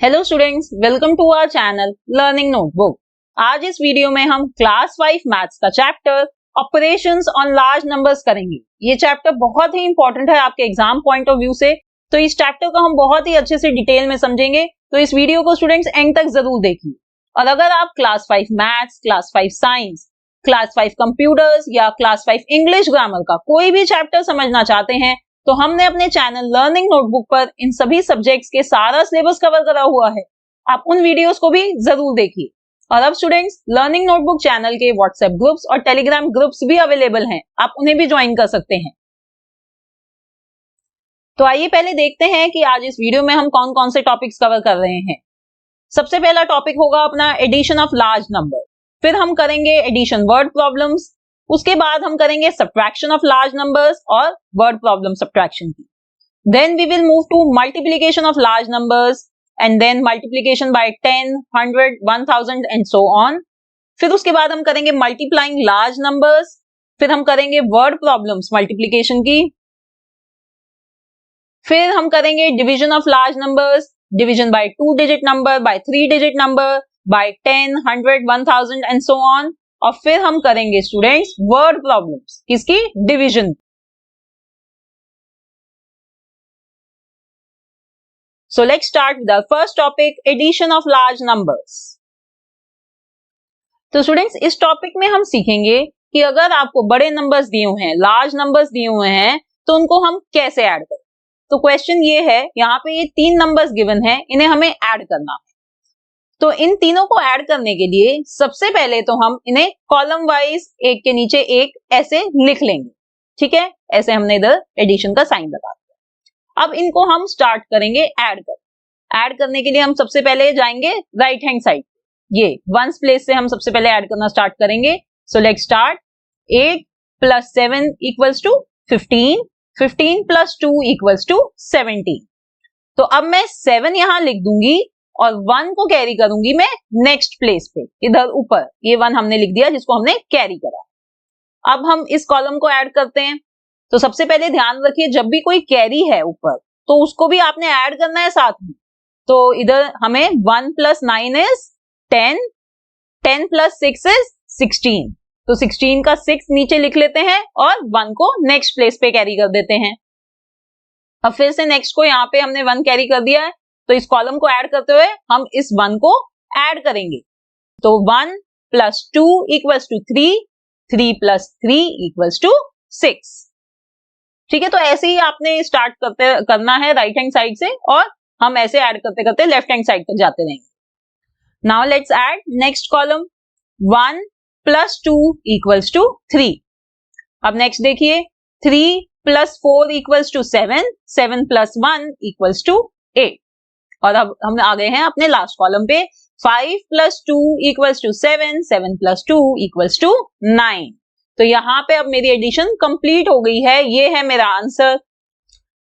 Hello students, welcome to our channel learning notebook. आज इस video में हम क्लास 5 मैथ्स का chapter operations on large numbers करेंगे। ये चैप्टर बहुत ही इंपॉर्टेंट है आपके एग्जाम पॉइंट ऑफ व्यू से, तो इस चैप्टर को हम बहुत ही अच्छे से डिटेल में समझेंगे। तो इस वीडियो को स्टूडेंट्स एंड तक जरूर देखिए। और अगर आप class 5 maths, class 5 science, class 5 computers या क्लास 5 इंग्लिश ग्रामर का कोई भी चैप्टर समझना चाहते हैं तो हमने अपने चैनल लर्निंग नोटबुक पर इन सभी सब्जेक्ट्स के सारा सिलेबस कवर करा हुआ है। आप उन वीडियोस को भी जरूर देखिए। और अब स्टूडेंट्स, लर्निंग नोटबुक चैनल के व्हाट्सएप ग्रुप्स और टेलीग्राम ग्रुप्स भी अवेलेबल हैं, आप उन्हें भी ज्वाइन कर सकते हैं। तो आइए पहले देखते हैं कि आज इस वीडियो में हम कौन कौन से टॉपिक्स कवर कर रहे हैं। सबसे पहला टॉपिक होगा अपना एडिशन ऑफ लार्ज नंबर, फिर हम करेंगे एडिशन वर्ड प्रॉब्लम्स, उसके बाद हम करेंगे सब्ट्रैक्शन ऑफ लार्ज नंबर्स और वर्ड प्रॉब्लम सब्ट्रैक्शन की। Then we will move to multiplication of large numbers and then multiplication by 10, 100, 1000 and so on. फिर उसके बाद हम करेंगे मल्टीप्लाइंग लार्ज नंबर्स, फिर हम करेंगे वर्ड प्रॉब्लम्स मल्टीप्लिकेशन की, फिर हम करेंगे division of large numbers, division by 2 digit number, by 3 digit number, by 10, 100, 1000 and so on. और फिर हम करेंगे स्टूडेंट्स वर्ड प्रॉब्लम्स, किसकी? Division. So let's start with our first topic, addition of large numbers. तो स्टूडेंट्स, इस topic में हम सीखेंगे कि अगर आपको बड़े नंबर्स दिए हुए हैं, लार्ज नंबर्स दिए हुए हैं, तो उनको हम कैसे ऐड करें। तो क्वेश्चन ये है, यहाँ पे ये 3 नंबर्स गिवन है, इन्हें हमें ऐड करना है। तो इन तीनों को ऐड करने के लिए सबसे पहले तो हम इन्हें कॉलम वाइज एक के नीचे एक ऐसे लिख लेंगे, ठीक है। ऐसे हमने इधर एडिशन का साइन लगा दिया। अब इनको हम स्टार्ट करेंगे ऐड करने के लिए हम सबसे पहले जाएंगे राइट हैंड साइड, ये वंस प्लेस से हम सबसे पहले ऐड करना स्टार्ट करेंगे। सो लेट्स स्टार्ट। 8 + 7 = 15, 15 + 2 = 17। तो अब मैं 7 यहां लिख दूंगी और 1 को कैरी करूंगी मैं नेक्स्ट प्लेस पे, इधर ऊपर ये 1 हमने लिख दिया जिसको हमने कैरी करा। अब हम इस कॉलम को ऐड करते हैं। तो सबसे पहले ध्यान रखिए, जब भी कोई कैरी है ऊपर तो उसको भी आपने ऐड करना है साथ में। तो इधर हमें 1 + 9 = 10, 10 + 6 = 16। तो 16 का 6 नीचे लिख लेते हैं और 1 को नेक्स्ट प्लेस पे कैरी कर देते हैं। अब फिर से नेक्स्ट को यहाँ पे हमने 1 कैरी कर दिया है, तो इस कॉलम को ऐड करते हुए हम इस 1 को ऐड करेंगे। तो 1 + 2 = 3, 3 + 3 = 6। ठीक है, तो ऐसे ही आपने स्टार्ट करना है राइट हैंड साइड से, और हम ऐसे ऐड करते करते लेफ्ट हैंड साइड तक जाते रहेंगे। Now let's add next column. 1 + 2 = 3। अब नेक्स्ट देखिए, 3 + 4 = 7, 7 + 1 = 8। और अब हम आ गए हैं अपने लास्ट कॉलम पे। 5 + 2 = 7, 7 + 2 = 9। तो यहाँ पे अब मेरी एडिशन कंप्लीट हो गई है, ये है मेरा answer.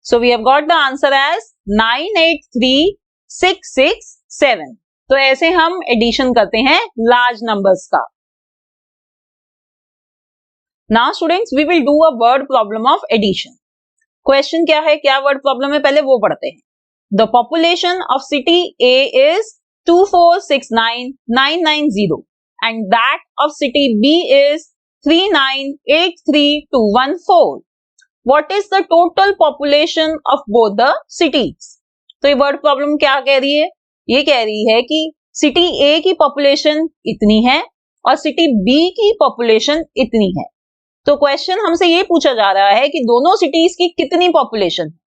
So we have got the answer as 98367। तो ऐसे हम एडिशन करते हैं लार्ज नंबर्स का। Now students, we will do a word problem of addition. Question क्या है, क्या वर्ड प्रॉब्लम है, पहले वो पढ़ते हैं। The population of city A is 2469990 and that of city B is 3983214. What is the total population of both the cities? तो ये वर्ड प्रॉब्लम क्या कह रही है? ये कह रही है कि सिटी A की पॉपुलेशन इतनी है और सिटी B की पॉपुलेशन इतनी है। तो क्वेश्चन हमसे ये पूछा जा रहा है कि दोनों सिटीज की कितनी पॉपुलेशन है।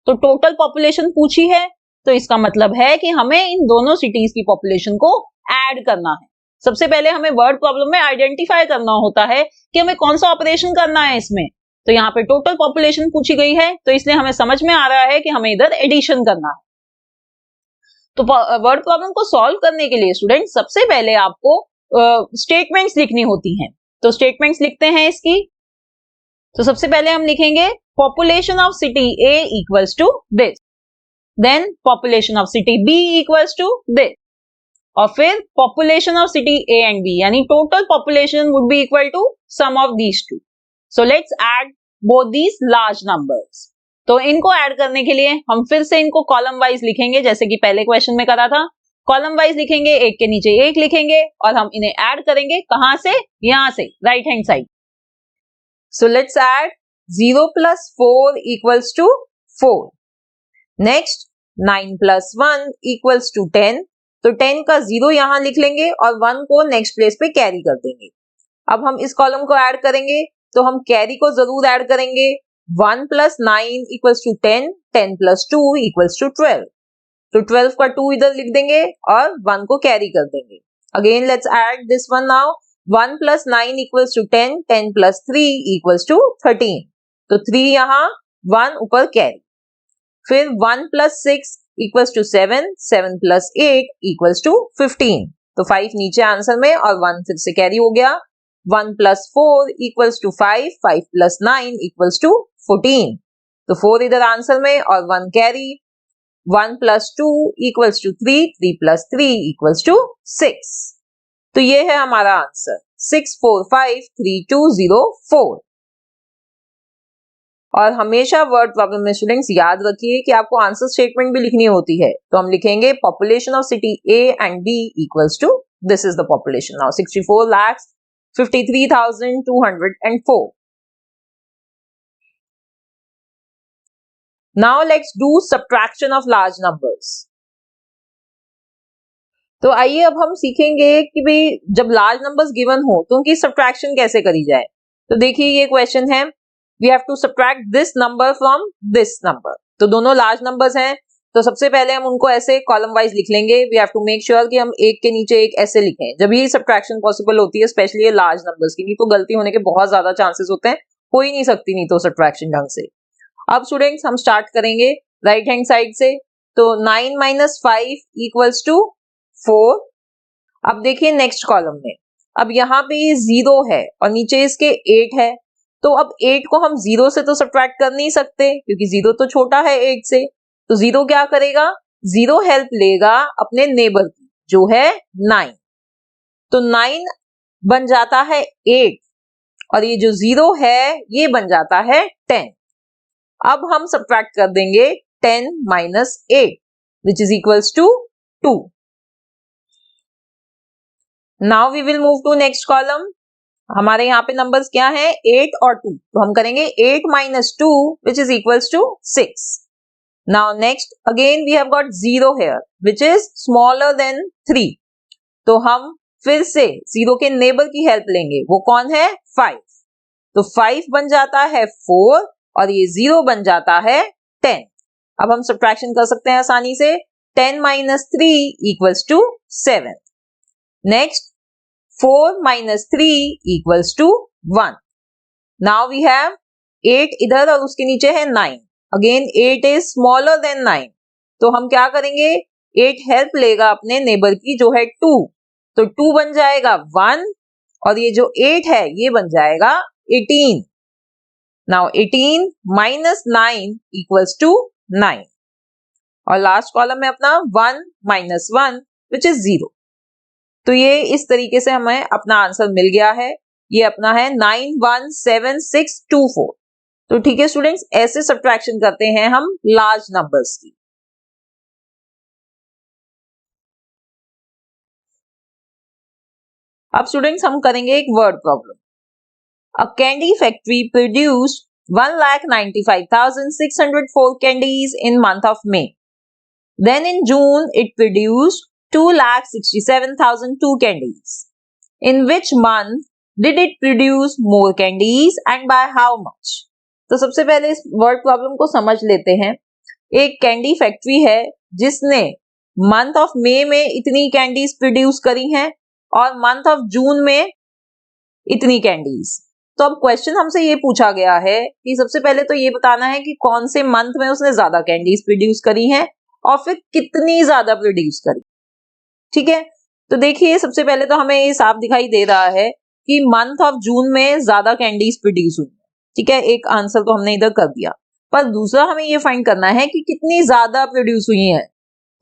तो टोटल पॉपुलेशन पूछी है, तो इसका मतलब है कि हमें इन दोनों सिटीज की पॉपुलेशन को ऐड करना है। सबसे पहले हमें वर्ड प्रॉब्लम में आइडेंटिफाई करना होता है कि हमें कौन सा ऑपरेशन करना है इसमें। तो यहाँ पे टोटल पॉपुलेशन पूछी गई है, तो इसलिए हमें समझ में आ रहा है कि हमें इधर एडिशन करना है। तो वर्ड प्रॉब्लम को सॉल्व करने के लिए स्टूडेंट सबसे पहले आपको स्टेटमेंट्स लिखनी होती हैं। तो स्टेटमेंट्स लिखते हैं इसकी। तो सबसे पहले हम लिखेंगे population of city A equals to this, then population of city B equals to this, और फिर population of city A and B यानी total population would be equal to sum of these two. So let's add both these large numbers. तो इनको add करने के लिए हम फिर से इनको कॉलम वाइज लिखेंगे, जैसे कि पहले क्वेश्चन में करा था। कॉलम वाइज लिखेंगे, एक के नीचे एक लिखेंगे और हम इन्हें ऐड करेंगे कहां से, यहां से, right hand side. So let's add 0 + 4 = 4। Next 9 + 1 = 10। तो 10 का 0 यहां लिख लेंगे और 1 को नेक्स्ट प्लेस पे कैरी कर देंगे। अब हम इस कॉलम को ऐड करेंगे, तो हम कैरी को जरूर ऐड करेंगे। 1 + 9 = 10, 10 + 2 = 12। तो 12 का 2 इधर लिख देंगे और 1 को कैरी कर देंगे। Again let's add this one now. 1 + 9 = 10, 10 + 3 = 13। तो 3 यहाँ, 1 ऊपर कैरी। फिर 1 + 6 = 7, 7 + 8 = 15। तो 5 नीचे आंसर में और 1 फिर से कैरी हो गया। 1 + 4 = 5, 5 + 9 = 14। तो 4 इधर आंसर में और 1 कैरी। 1 + 2 = 3, 3 + 3 = 6। तो ये है हमारा आंसर 6453204। और हमेशा वर्ड प्रॉब्लम में स्टूडेंट्स याद रखिए कि आपको आंसर स्टेटमेंट भी लिखनी होती है। तो हम लिखेंगे population of city A and B equals to, this is the population now, 64,53,204। Now let's do subtraction of large numbers. तो आइए अब हम सीखेंगे कि भाई जब लार्ज नंबर्स गिवन हो तो उनकी सब्ट्रैक्शन कैसे करी जाए। तो देखिए ये क्वेश्चन है, we have to subtract this number from this number. तो दोनों लार्ज नंबर्स हैं, तो सबसे पहले हम उनको ऐसे कॉलम वाइज लिख लेंगे। We have to make sure कि हम एक के नीचे एक ऐसे लिखें, जब ये सब्ट्रैक्शन पॉसिबल होती है, स्पेशली ये लार्ज नंबर्स की। नहीं तो गलती होने के बहुत ज्यादा चांसेस होते हैं, हो ही नहीं सकती नहीं तो सब्ट्रैक्शन ढंग से। अब स्टूडेंट्स हम स्टार्ट करेंगे राइट हैंड साइड से। तो 9 - 5 = 4। अब देखिए नेक्स्ट कॉलम में, अब यहाँ पे ये 0 है और नीचे इसके 8 है। तो अब 8 को हम 0 से तो सब्ट्रैक्ट कर नहीं सकते क्योंकि 0 तो छोटा है 8 से। तो 0 क्या करेगा, 0 हेल्प लेगा अपने नेबर की जो है 9। तो 9 बन जाता है 8 और ये जो 0 है ये बन जाता है 10। अब हम सब्ट्रैक्ट कर देंगे 10 - 8 which is equals to 2। Now we will move to next column। हमारे यहाँ पे नंबर्स क्या है, 8 और 2। तो हम करेंगे 8 - 2 which is equals to 6। Now next again we have got 0 here which is smaller than 3। तो हम फिर से 0 के नेबर की हेल्प लेंगे, वो कौन है, 5। तो 5 बन जाता है 4 और ये 0 बन जाता है 10। अब हम सब्ट्रैक्शन कर सकते हैं आसानी से। 10 - 3 = 7। नेक्स्ट 4 - 3 = 1। नाउ वी हैव 8 इधर और उसके नीचे है 9। Again 8 is smaller than 9। तो हम क्या करेंगे, 8 हेल्प लेगा अपने नेबर की जो है 2। तो 2 बन जाएगा 1 और ये जो 8 है ये बन जाएगा 18। नाउ 18 - 9 = 9। और लास्ट कॉलम में अपना 1 - 1 which is 0। तो ये इस तरीके से हमें अपना आंसर मिल गया है। ये अपना है 917624। तो ठीक है स्टूडेंट्स, ऐसे सब्ट्रैक्शन करते हैं हम लार्ज नंबर्स की। अब स्टूडेंट्स हम करेंगे एक word problem. A candy factory produced 1,95,604 candies in month of May. Then in June it produced 2,67,002 candies. In which month did it produce more candies and by how much? तो सबसे पहले इस word problem को समझ लेते हैं। एक candy factory है जिसने मंथ ऑफ मे में इतनी कैंडीज प्रोड्यूस करी हैं और मंथ ऑफ जून में इतनी कैंडीज। तो अब क्वेश्चन हमसे ये पूछा गया है कि सबसे पहले तो ये बताना है कि कौन से मंथ में उसने ज्यादा कैंडीज प्रोड्यूस करी हैं और फिर कितनी ज्यादा प्रोड्यूस करी। ठीक है, तो देखिए सबसे पहले तो हमें ये साफ दिखाई दे रहा है कि मंथ ऑफ जून में ज्यादा कैंडीज प्रोड्यूस हुई। ठीक है, एक आंसर तो हमने इधर कर दिया, पर दूसरा हमें ये फाइंड करना है कि कितनी ज्यादा प्रोड्यूस हुई है।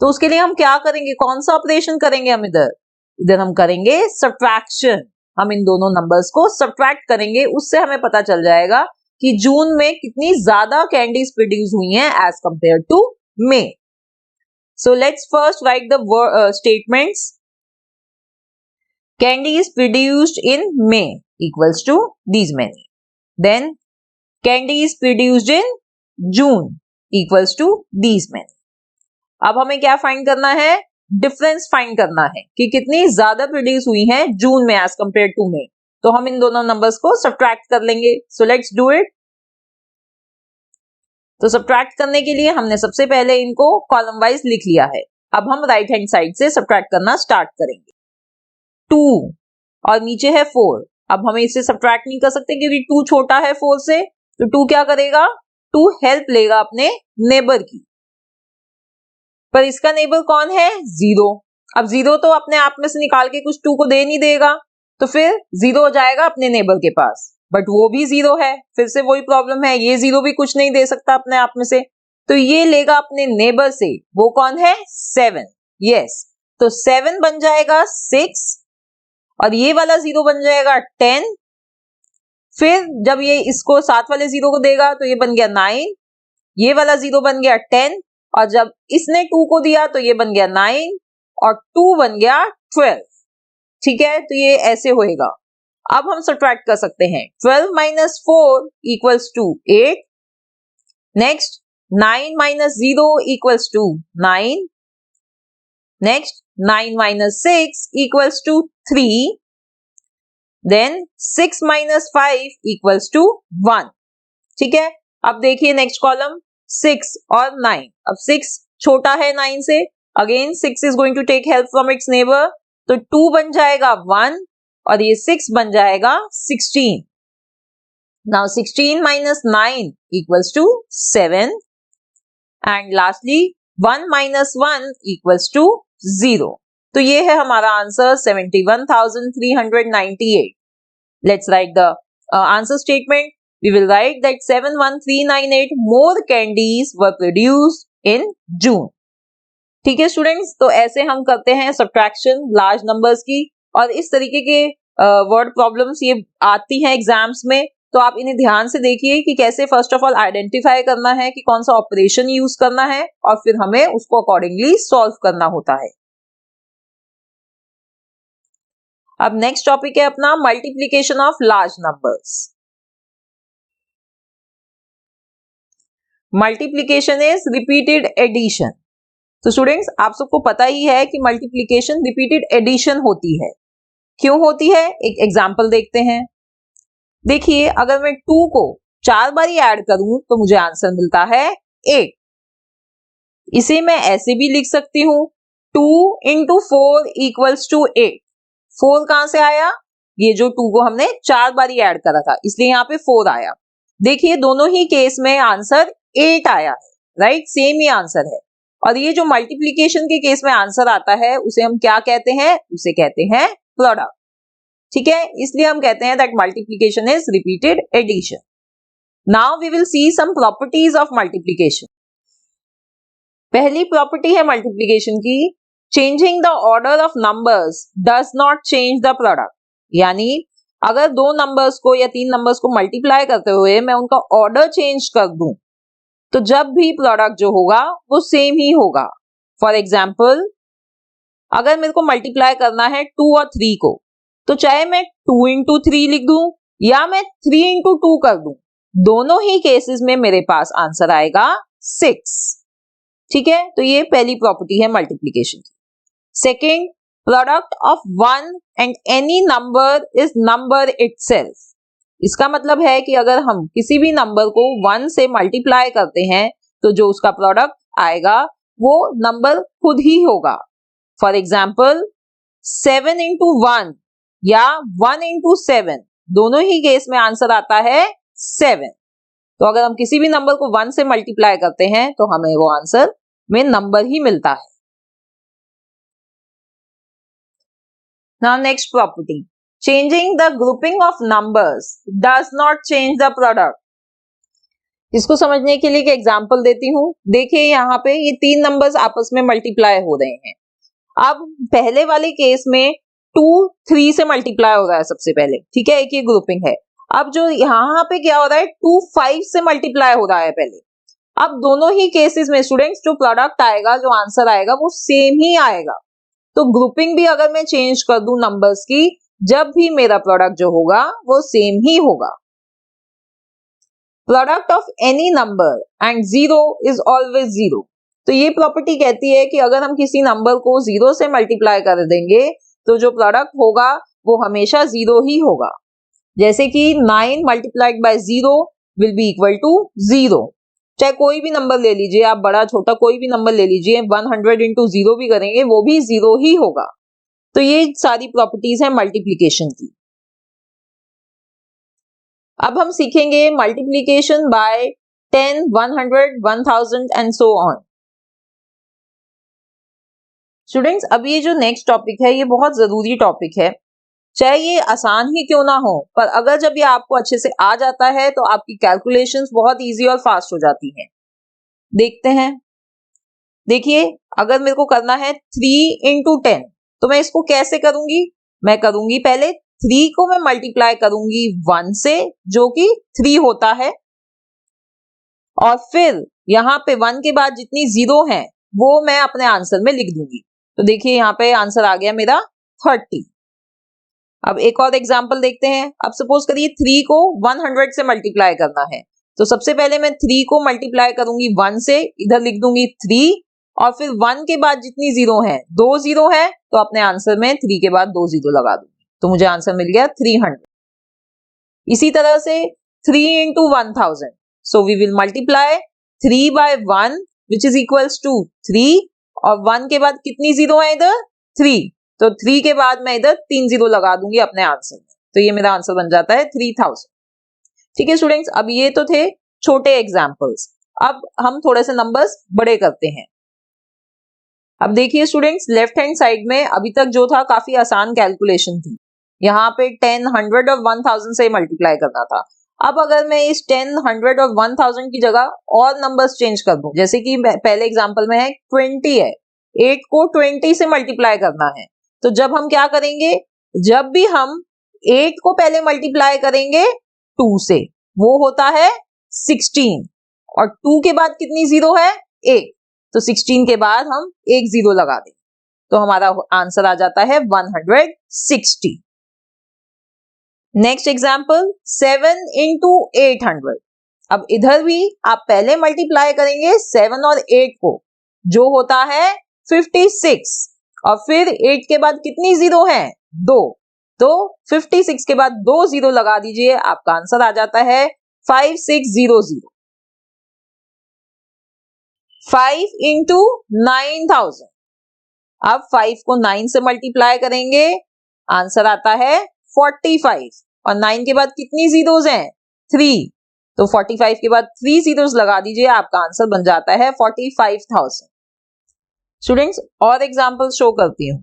तो उसके लिए हम क्या करेंगे, कौन सा ऑपरेशन करेंगे, हम इधर हम करेंगे सब्ट्रैक्शन। हम इन दोनों नंबर्स को सब्ट्रैक्ट करेंगे, उससे हमें पता चल जाएगा कि जून में कितनी ज्यादा कैंडीज प्रोड्यूस हुई हैं as compare to May. So let's first write the statements. Candies produced in May equals to these many, then candies produced in June equals to these many. अब हमें क्या फाइंड करना है, डिफरेंस फाइंड करना है कि कितनी ज्यादा प्रोड्यूस हुई हैं जून में एज कंपेयर टू मई। तो हम इन दोनों नंबर्स को सब्ट्रैक्ट कर लेंगे। So let's do it. तो सब्ट्रैक्ट करने के लिए हमने सबसे पहले इनको कॉलम वाइज लिख लिया है। अब हम राइट हैंड साइड से सब्ट्रैक्ट करना स्टार्ट करेंगे। 2 और नीचे है 4। अब हमें इससे सब्ट्रैक्ट नहीं कर सकते क्योंकि 2 छोटा है 4 से। तो 2 क्या करेगा, 2 हेल्प लेगा अपने नेबर की, पर इसका नेबर कौन है, 0। अब 0 तो अपने आप में से निकाल के कुछ 2 को दे नहीं देगा, तो फिर 0 हो जाएगा अपने नेबर के पास, बट वो भी 0 है। फिर से वही प्रॉब्लम है, ये 0 भी कुछ नहीं दे सकता अपने आप में से, तो ये लेगा अपने नेबर से। वो कौन है, 7। यस, तो 7 बन जाएगा 6 और ये वाला 0 बन जाएगा 10। फिर जब ये इसको साथ वाले 0 को देगा तो ये बन गया 9, ये वाला 0 बन गया 10 और जब इसने 2 को दिया तो ये बन गया 9 और 2 बन गया 12। ठीक है, तो ये ऐसे होएगा। अब हम सब्ट्रैक्ट कर सकते हैं। 12 minus 4 equals to 8। Next 9 minus 0 equals to 9। Next 9 minus 6 equals to 3। Then 6 minus 5 equals to 1। ठीक है, अब देखिए नेक्स्ट कॉलम 6 और 9। अब 6 छोटा है 9 से, again 6 is going to take help from its neighbour, तो 2 बन जाएगा 1 और ये 6 बन जाएगा 16। Now 16 minus 9 equals to 7 and lastly 1 minus 1 equals to 0। तो ये है हमारा answer 71,398। Let's write the answer statement. We will write that 71398 more candies were produced in June. ठीक है स्टूडेंट्स, तो ऐसे हम करते हैं सब्ट्रैक्शन लार्ज नंबर्स की, और इस तरीके के वर्ड प्रॉब्लम्स ये आती हैं एग्जाम्स में। तो आप इन्हें ध्यान से देखिए कि कैसे फर्स्ट ऑफ ऑल आइडेंटिफाई करना है कि कौन सा ऑपरेशन यूज करना है और फिर हमें उसको अकॉर्डिंगली सॉल्व करना होता है। अब नेक्स्ट टॉपिक है अपना multiplication of large numbers. Multiplication is repeated addition. तो स्टूडेंट्स आप सबको पता ही है कि मल्टीप्लीकेशन रिपीटेड एडिशन होती है। क्यों होती है, एक एग्जांपल देखते हैं। देखिए, अगर मैं 2 को 4 बार ऐड करूं तो मुझे आंसर मिलता है 8। इसे मैं ऐसे भी लिख सकती हूं, 2 इंटू 4 इक्वल्स टू 8। 4 कहां से आया, ये जो 2 को हमने 4 बार ऐड करा था इसलिए यहाँ पे 4 आया। देखिए दोनों ही केस में आंसर 8 आया है, राइट, सेम ही आंसर है। और ये जो मल्टीप्लीकेशन के केस में आंसर आता है उसे हम क्या कहते हैं, उसे कहते हैं प्रोडक्ट। ठीक है, इसलिए हम कहते हैं that multiplication is repeated addition. Now we will see some properties of multiplication. पहली प्रॉपर्टी है मल्टीप्लीकेशन की, changing the order of numbers does not change the product. यानी अगर 2 नंबर्स को या 3 नंबर्स को मल्टीप्लाई करते हुए मैं उनका ऑर्डर चेंज कर दूं तो जब भी प्रोडक्ट जो होगा वो सेम ही होगा। फॉर एग्जाम्पल, अगर मेरे को मल्टीप्लाई करना है 2 और 3 को, तो चाहे मैं 2 इंटू 3 लिख दूं या मैं 3 इंटू 2 कर दूं, दोनों ही केसेस में मेरे पास आंसर आएगा 6। ठीक है, तो ये पहली प्रॉपर्टी है मल्टीप्लीकेशन की। Second, product of 1 and any number is number itself. इसका मतलब है कि अगर हम किसी भी नंबर को 1 से मल्टीप्लाई करते हैं तो जो उसका प्रोडक्ट आएगा वो नंबर खुद ही होगा। फॉर एग्जाम्पल 7 इंटू 1 या 1 इंटू 7, दोनों ही केस में आंसर आता है 7। तो अगर हम किसी भी नंबर को 1 से मल्टीप्लाई करते हैं तो हमें वो आंसर में नंबर ही मिलता है। Now next property, changing the grouping of numbers does not change the product. इसको समझने के लिए एक एग्जांपल देती हूँ। देखिए यहाँ पे ये 3 नंबर्स आपस में मल्टीप्लाई हो रहे हैं। अब पहले वाले केस में 2 3 से मल्टीप्लाई हो रहा है सबसे पहले, ठीक है, एक ये ग्रुपिंग है। अब जो यहाँ पे क्या हो रहा है, 2 5 से मल्टीप्लाई हो रहा है पहले। अब दोनों ही केसेस में स्टूडेंट्स जो प्रोडक्ट आएगा, जो आंसर आएगा वो सेम ही आएगा। तो ग्रुपिंग भी अगर मैं चेंज कर दूं नंबर्स की, जब भी मेरा प्रोडक्ट जो होगा वो सेम ही होगा। Product of any number and zero is always zero. तो ये प्रॉपर्टी कहती है कि अगर हम किसी नंबर को जीरो से मल्टीप्लाई कर देंगे तो जो प्रोडक्ट होगा वो हमेशा जीरो ही होगा। जैसे कि 9 multiplied by zero will be equal to zero. चाहे कोई भी नंबर ले लीजिए आप, बड़ा छोटा कोई भी नंबर ले लीजिए, 100 इंटू जीरो भी करेंगे वो भी जीरो ही होगा। तो ये सारी प्रॉपर्टीज है मल्टीप्लीकेशन की। अब हम सीखेंगे multiplication bye 10, 100, 1000 and so on. Students, अब ये जो नेक्स्ट टॉपिक है ये बहुत जरूरी टॉपिक है। चाहे ये आसान ही क्यों ना हो, पर अगर जब ये आपको अच्छे से आ जाता है तो आपकी कैलकुलेशंस बहुत इजी और फास्ट हो जाती हैं। देखते हैं। देखिए, अगर मेरे को करना है 3 इंटू 10 तो मैं इसको कैसे करूंगी? मैं करूंगी पहले 3 को मैं मल्टीप्लाई करूंगी 1 से, जो कि 3 होता है, और फिर यहाँ पे 1 के बाद जितनी जीरो है वो मैं अपने आंसर में लिख दूंगी। तो देखिए यहाँ पे आंसर आ गया मेरा 30। अब एक और एग्जांपल देखते हैं। अब सपोज करिए 3 को 100 से मल्टीप्लाई करना है, तो सबसे पहले मैं 3 को मल्टीप्लाई करूंगी 1 से, इधर लिख दूंगी 3, और फिर 1 के बाद जितनी जीरो है, 2 जीरो है, तो अपने आंसर में 3 के बाद 2 जीरो लगा दूंगी, तो मुझे आंसर मिल गया 300। इसी तरह से 3 into 1000, so we will multiply 3 by 1 which is equals to 3, और 1 के बाद कितनी जीरो है इधर? 3, तो 3 के बाद मैं इधर 3 जीरो लगा दूंगी अपने आंसर में, तो ये मेरा आंसर बन जाता है 3000। ठीक है स्टूडेंट्स, अब ये तो थे छोटे एग्जांपल्स। अब हम थोड़े से नंबर्स बड़े करते हैं। अब देखिए स्टूडेंट्स, लेफ्ट हैंड साइड में अभी तक जो था काफी आसान कैलकुलेशन थी। यहाँ पे 10, 100 और 1000 से मल्टीप्लाई करना था। अब अगर मैं इस 10, 100 और 1000 की जगह और नंबर्स चेंज कर दूं, जैसे कि पहले एग्जांपल में है 20 है, 8 को 20 से मल्टीप्लाई करना है, तो जब हम क्या करेंगे, जब भी हम 8 को पहले मल्टीप्लाई करेंगे 2 से, वो होता है 16, और 2 के बाद कितनी जीरो है? 1, तो 16 के बाद हम 1 जीरो लगा दें, तो हमारा आंसर आ जाता है 160। Next example 7 into 800। अब इधर भी आप पहले मल्टीप्लाई करेंगे 7 और 8 को, जो होता है 56, और फिर 8 के बाद कितनी जीरो है? 2, तो 56 के बाद 2 जीरो लगा दीजिए, आपका आंसर आ जाता है 5600। 5 इंटू 9000। अब 5 को 9 से मल्टीप्लाई करेंगे, आंसर आता है 45, और 9 के बाद कितनी जीरोस हैं? 3, तो 45 के बाद 3 जीरोस लगा दीजिए, आपका आंसर बन जाता है 45,000। स्टूडेंट्स, और एग्जांपल शो करती हूं।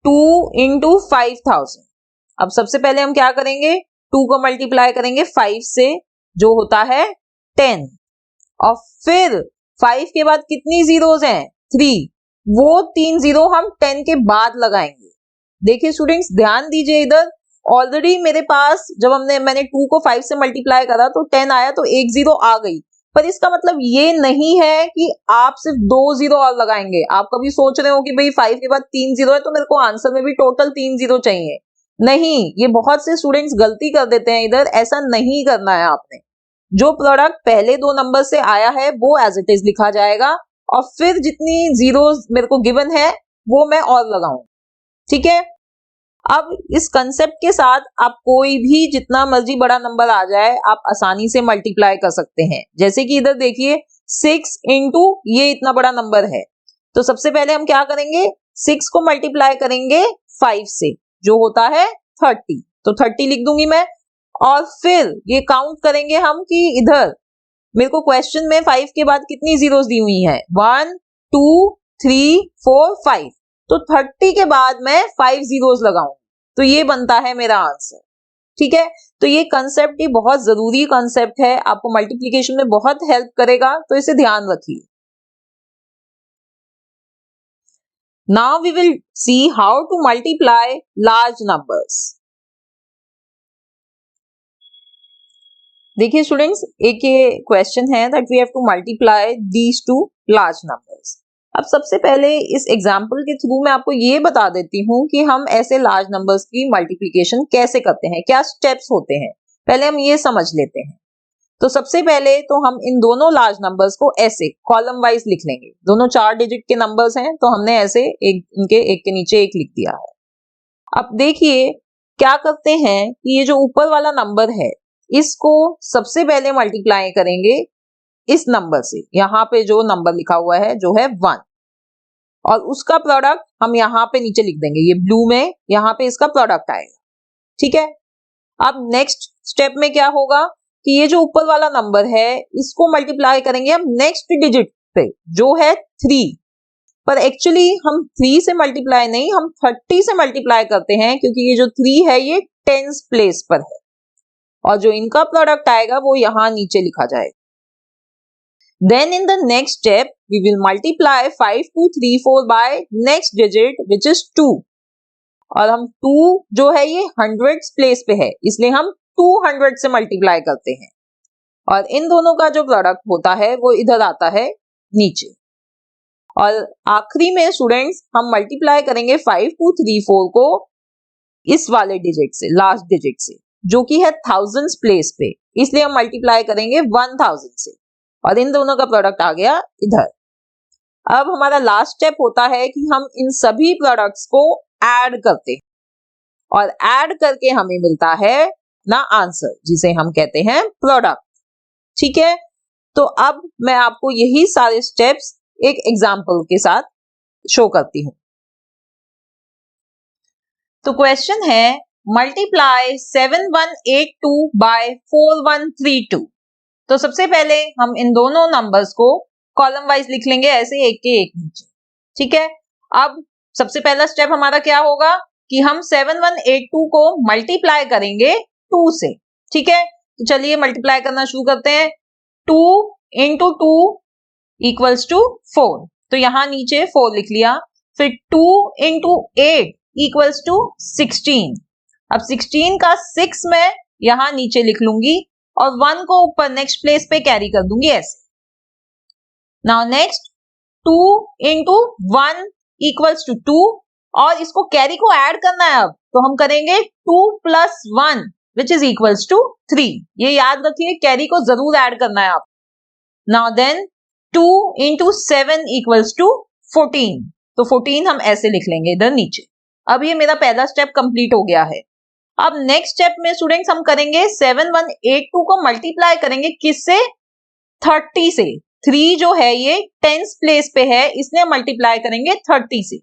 2 इंटू 5000। अब सबसे पहले हम क्या करेंगे, 2 को मल्टीप्लाई करेंगे 5 से, जो होता है 10, और फिर 5 के बाद कितनी जीरोस हैं? 3, वो 3 जीरो हम 10 के बाद लगाएंगे। देखिए स्टूडेंट्स, ध्यान दीजिए, इधर ऑलरेडी मेरे पास जब मैंने 2 को 5 से मल्टीप्लाई करा तो 10 आया, तो 1 जीरो आ गई, पर इसका मतलब ये नहीं है कि आप सिर्फ 2 जीरो और लगाएंगे। आप कभी सोच रहे हो कि भाई 5 के बाद 3 जीरो है तो मेरे को आंसर में भी टोटल 3 जीरो चाहिए। नहीं, ये बहुत से स्टूडेंट्स गलती कर देते हैं इधर, ऐसा नहीं करना है आपने। जो प्रोडक्ट पहले 2 नंबर से आया है वो एज इट इज लिखा जाएगा, और फिर जितनी जीरोस मेरे को गिवन है वो मैं और लगाऊं। ठीक है, अब इस कंसेप्ट के साथ आप कोई भी जितना मर्जी बड़ा नंबर आ जाए आप आसानी से मल्टीप्लाई कर सकते हैं। जैसे कि इधर देखिए 6 इंटू ये इतना बड़ा नंबर है, तो सबसे पहले हम क्या करेंगे, 6 को मल्टीप्लाई करेंगे 5 से, जो होता है 30, तो 30 लिख दूंगी मैं, और फिर ये काउंट करेंगे हम कि इधर मेरे को क्वेश्चन में 5 के बाद कितनी जीरोस दी हुई हैं, 1 2 3 4 5, तो 30 के बाद मैं 5 जीरोस लगाऊं, तो ये बनता है मेरा आंसर। ठीक है, तो ये कंसेप्ट ही बहुत जरूरी कंसेप्ट है, आपको मल्टीप्लिकेशन में बहुत हेल्प करेगा, तो इसे ध्यान रखिए। Now we will see how to multiply large numbers. देखिए स्टूडेंट्स, एक ये क्वेश्चन है that we have to multiply these two large numbers. अब सबसे पहले इस एग्जांपल के थ्रू मैं आपको ये बता देती हूँ कि हम ऐसे लार्ज नंबर्स की मल्टीप्लिकेशन कैसे करते हैं, क्या स्टेप्स होते हैं। पहले हम ये समझ लेते हैं। तो सबसे पहले तो हम इन दोनों लार्ज नंबर्स को ऐसे कॉलम वाइज लिख लेंगे। दोनों 4 डिजिट के नंबर्स हैं तो हमने ऐसे इनके एक के नीचे एक लिख दिया है। अब देखिए क्या करते हैं कि ये जो ऊपर वाला नंबर है इसको सबसे पहले मल्टीप्लाई करेंगे इस नंबर से। यहाँ पे जो नंबर लिखा हुआ है जो है 1, और उसका प्रोडक्ट हम यहाँ पे नीचे लिख देंगे। ये ब्लू में यहाँ पे इसका प्रोडक्ट आएगा। ठीक है। अब नेक्स्ट स्टेप में क्या होगा कि ये जो ऊपर वाला नंबर है इसको मल्टीप्लाई करेंगे हम नेक्स्ट डिजिट पे जो है 3, पर एक्चुअली हम 3 से मल्टीप्लाई नहीं, हम 30 से मल्टीप्लाई करते हैं क्योंकि ये जो 3 है ये टेंस प्लेस पर है और जो इनका प्रोडक्ट आएगा वो यहाँ नीचे लिखा जाएगा। Then in the next step we will multiply 5 2 3 4 by next digit which is 2, और हम 2 जो है ये हंड्रेड्स प्लेस पे है इसलिए हम 200 से मल्टीप्लाई करते हैं और इन दोनों का जो प्रोडक्ट होता है वो इधर आता है नीचे। और आखिरी में स्टूडेंट्स हम मल्टीप्लाई करेंगे 5 2 3 4 को इस वाले डिजिट से, लास्ट डिजिट से, जो कि है थाउजेंड्स प्लेस पे, इसलिए हम मल्टीप्लाई करेंगे 1000 से और इन दोनों का प्रोडक्ट आ गया इधर। अब हमारा लास्ट स्टेप होता है कि हम इन सभी प्रोडक्ट्स को ऐड करते हैं और ऐड करके हमें मिलता है ना आंसर जिसे हम कहते हैं प्रोडक्ट। ठीक है। तो अब मैं आपको यही सारे स्टेप्स एक एग्जांपल के साथ शो करती हूं। तो क्वेश्चन है मल्टीप्लाई 7182 बाय 4132। तो सबसे पहले हम इन दोनों नंबर्स को कॉलम वाइज लिख लेंगे ऐसे एक के एक नीचे। ठीक है। अब सबसे पहला स्टेप हमारा क्या होगा कि हम 7182 को मल्टीप्लाई करेंगे 2 से। ठीक है। तो चलिए मल्टीप्लाई करना शुरू करते हैं। 2 इंटू 2 इक्वल्स टू 4, तो यहां नीचे 4 लिख लिया। फिर 2 इंटू 8 इक्वल्स टू 16। अब 16 का 6 मैं यहां नीचे लिख लूंगी और 1 को ऊपर नेक्स्ट प्लेस पे कैरी कर दूंगी ऐसे। Now next 2 into 1 equals to 2, और इसको कैरी को ऐड करना है। अब तो हम करेंगे 2 plus 1 which is equals to 3। ये याद रखिए, कैरी को जरूर ऐड करना है आप। Now then 2 into 7 equals to 14, तो 14 हम ऐसे लिख लेंगे इधर नीचे। अब ये मेरा पहला स्टेप कंप्लीट हो गया है। अब नेक्स्ट स्टेप में स्टूडेंट्स हम करेंगे 7182 को मल्टीप्लाई करेंगे किससे? 30 से। 3 जो है ये टेंस प्लेस पे है इसलिए मल्टीप्लाई करेंगे 30 से।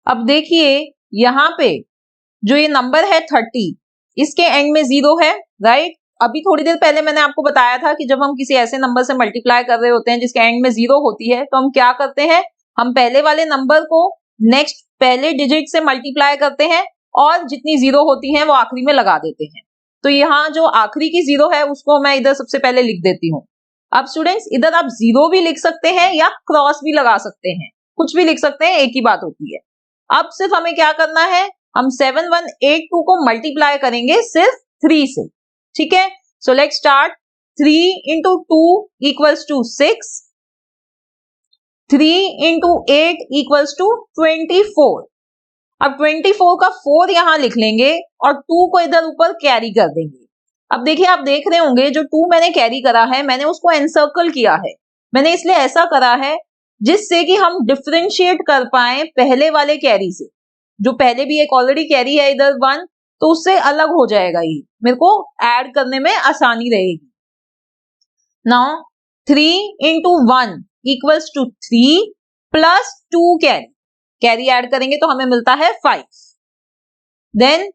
अब देखिए यहाँ पे जो ये नंबर है 30, इसके एंड में 0 है, राइट। अभी थोड़ी देर पहले मैंने आपको बताया था कि जब हम किसी ऐसे नंबर से मल्टीप्लाई कर रहे होते हैं जिसके एंड में 0 होती है तो हम क्या करते हैं, हम पहले वाले नंबर को नेक्स्ट पहले डिजिट से मल्टीप्लाई करते हैं और जितनी 0 होती है वो आखिरी में लगा देते हैं। तो यहाँ जो आखिरी की 0 है उसको मैं इधर सबसे पहले लिख देती हूँ। अब स्टूडेंट्स इधर आप 0 भी लिख सकते हैं या क्रॉस भी लगा सकते हैं, कुछ भी लिख सकते हैं, एक ही बात होती है। अब सिर्फ हमें क्या करना है, हम 7182 को मल्टीप्लाई करेंगे सिर्फ 3 से। ठीक है। So let's start. 3 into 2 equals to 6, 3 into 8 equals to 24। अब 24 का 4 यहां लिख लेंगे और 2 को इधर ऊपर कैरी कर देंगे। अब देखिए आप देख रहे होंगे जो 2 मैंने कैरी करा है मैंने उसको एनसर्कल किया है। मैंने इसलिए ऐसा करा है जिससे कि हम डिफरेंशिएट कर पाए पहले वाले कैरी से। जो पहले भी एक ऑलरेडी कैरी है इधर 1, तो उससे अलग हो जाएगा, ये मेरे को ऐड करने में आसानी रहेगी। Now 3 into 1 equals to 3 plus 2 carry add करेंगे तो हमें मिलता है 5। Then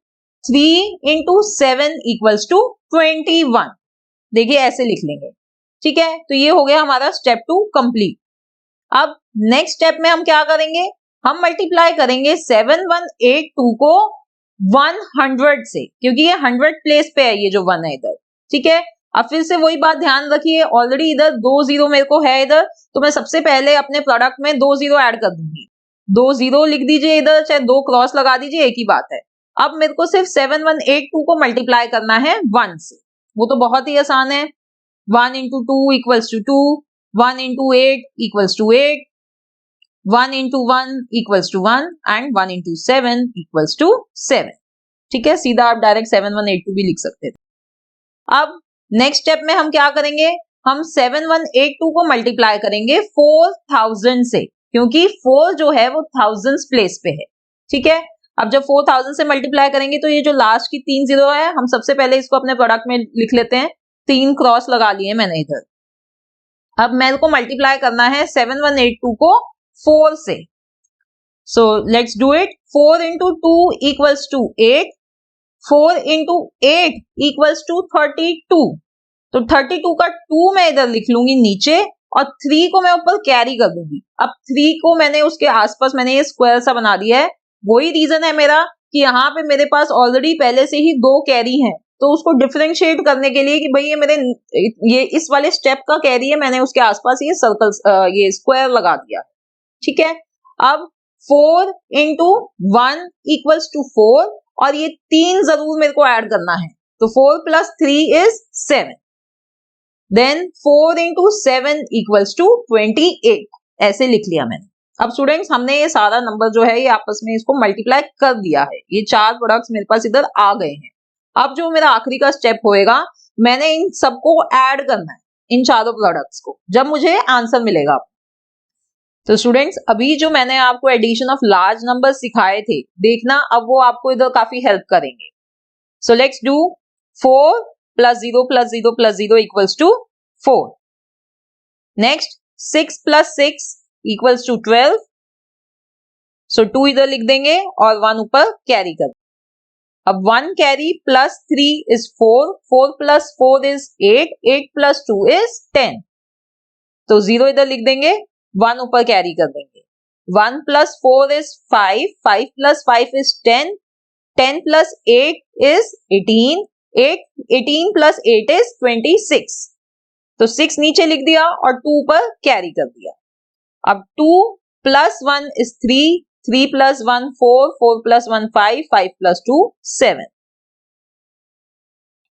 3 into 7 equals to 21। देखिए ऐसे लिख लेंगे। ठीक है। तो ये हो गया हमारा स्टेप 2 कंप्लीट। अब नेक्स्ट स्टेप में हम क्या करेंगे, हम मल्टीप्लाई करेंगे 7182 को 100 से, क्योंकि ये 100 प्लेस पे है ये जो 1 है इधर। ठीक है। अब फिर से वही बात ध्यान रखिए, ऑलरेडी इधर 2 0 मेरे को है इधर, तो मैं सबसे पहले अपने प्रोडक्ट में 2 0 ऐड कर दूंगी। 2 0 लिख दीजिए इधर, चाहे 2 क्रॉस लगा दीजिए, एक ही बात है। अब मेरे को सिर्फ 7182 को मल्टीप्लाई करना है 1 से। वो तो बहुत ही आसान है। 1 into 2 equals to 2, 1 into 8 equals to 8, 1 into 1 equals to 1 and 1 into 7 equals to 7। ठीक है, सीधा आप डायरेक्ट 7182 भी लिख सकते थे। अब नेक्स्ट स्टेप में हम क्या करेंगे, हम 7182 को मल्टीप्लाई करेंगे 4000 से, क्योंकि 4 जो है वो थाउजेंड्स प्लेस पे है। ठीक है, अब जब 4000 से मल्टीप्लाई करेंगे तो ये जो लास्ट की 3 जीरो है, हम सबसे पहले इसको अपने प्रोडक्ट में लिख लेते हैं। 3 क्रॉस लगा लिए मैंने इधर। अब मेरे को मल्टीप्लाई करना है 7182 को 4 से। So let's do it. 4 into 2 equals to 8, 4 into 8 equals to 32। तो 32 का 2 मैं इधर लिख लूंगी नीचे और 3 को मैं ऊपर कैरी कर दूंगी। अब 3 को मैंने उसके आसपास मैंने ये स्क्वायर सा बना दिया है। वही रीजन है मेरा कि यहाँ पे मेरे पास ऑलरेडी पहले से ही 2 कैरी हैं, तो उसको डिफरेंशिएट करने के लिए कि भाई ये मेरे ये इस वाले स्टेप का कैरी है, मैंने उसके आसपास ये सर्कल ये स्क्वायर लगा दिया। ठीक है, अब 4 into 1 equals to 4 और ये 3 जरूर मेरे को ऐड करना है, तो 4 plus 3 is 7। Then 4 into 7 equals to 28, ऐसे लिख लिया मैंने। अब स्टूडेंट्स हमने ये सारा नंबर जो है ये आपस में इसको मल्टीप्लाई कर दिया है। ये 4 प्रोडक्ट्स मेरे पास इधर आ गए हैं। अब जो मेरा आखिरी का स्टेप होएगा, मैंने इन सबको ऐड करना है, इन चारों प्रोडक्ट्स को, जब मुझे आंसर मिलेगा। तो स्टूडेंट्स अभी जो मैंने आपको एडिशन ऑफ लार्ज नंबर सिखाए थे, देखना अब वो आपको इधर काफी हेल्प करेंगे। So let's do 4 plus 0 plus 0 plus 0 equals to 4। Next 6 plus 6 equals to 12। सो 2 इधर लिख देंगे और 1 ऊपर कैरी कर। अब 1 carry plus 3 is 4, 4 plus 4 is 8, 8 plus 2 is 10। तो 0 इधर लिख देंगे, 1 ऊपर कैरी कर देंगे। 1 plus 4 is 5, 5 plus 5 is 10, 10 plus 8 is 18, 18 plus 8 is 26। तो 6 नीचे लिख दिया और 2 ऊपर कैरी कर दिया। अब 2 plus 1 is 3, 3 plus 1 4, 4 plus 1 5, 5 plus 2 7।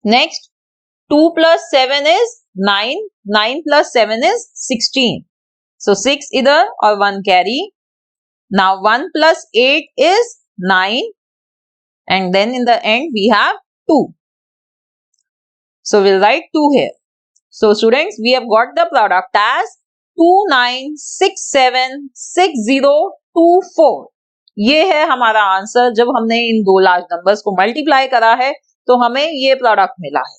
Next 2 plus 7 is 9, 9 plus 7 is 16। So 6 इधर और 1 carry। Now 1 plus 8 is 9 and then in the end we have 2. So we'll write 2 here. So students, we have got the product as 29676024। ये है हमारा answer. जब हमने इन दो large numbers को multiply करा है तो हमें ये प्रोडक्ट मिला है।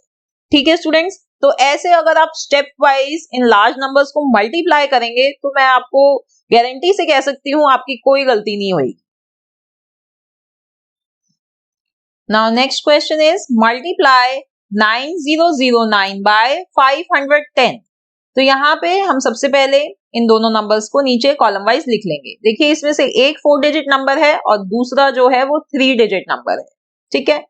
ठीक है स्टूडेंट्स, तो ऐसे अगर आप step wise in large numbers को मल्टीप्लाई करेंगे तो मैं आपको गारंटी से कह सकती हूं आपकी कोई गलती नहीं होगी। Now next question is multiply 9009 by 510। तो यहाँ पे हम सबसे पहले इन दोनों नंबर्स को नीचे कॉलम वाइज लिख लेंगे। देखिए इसमें से एक 4 डिजिट नंबर है और दूसरा जो है वो 3 डिजिट नंबर है। ठीक है,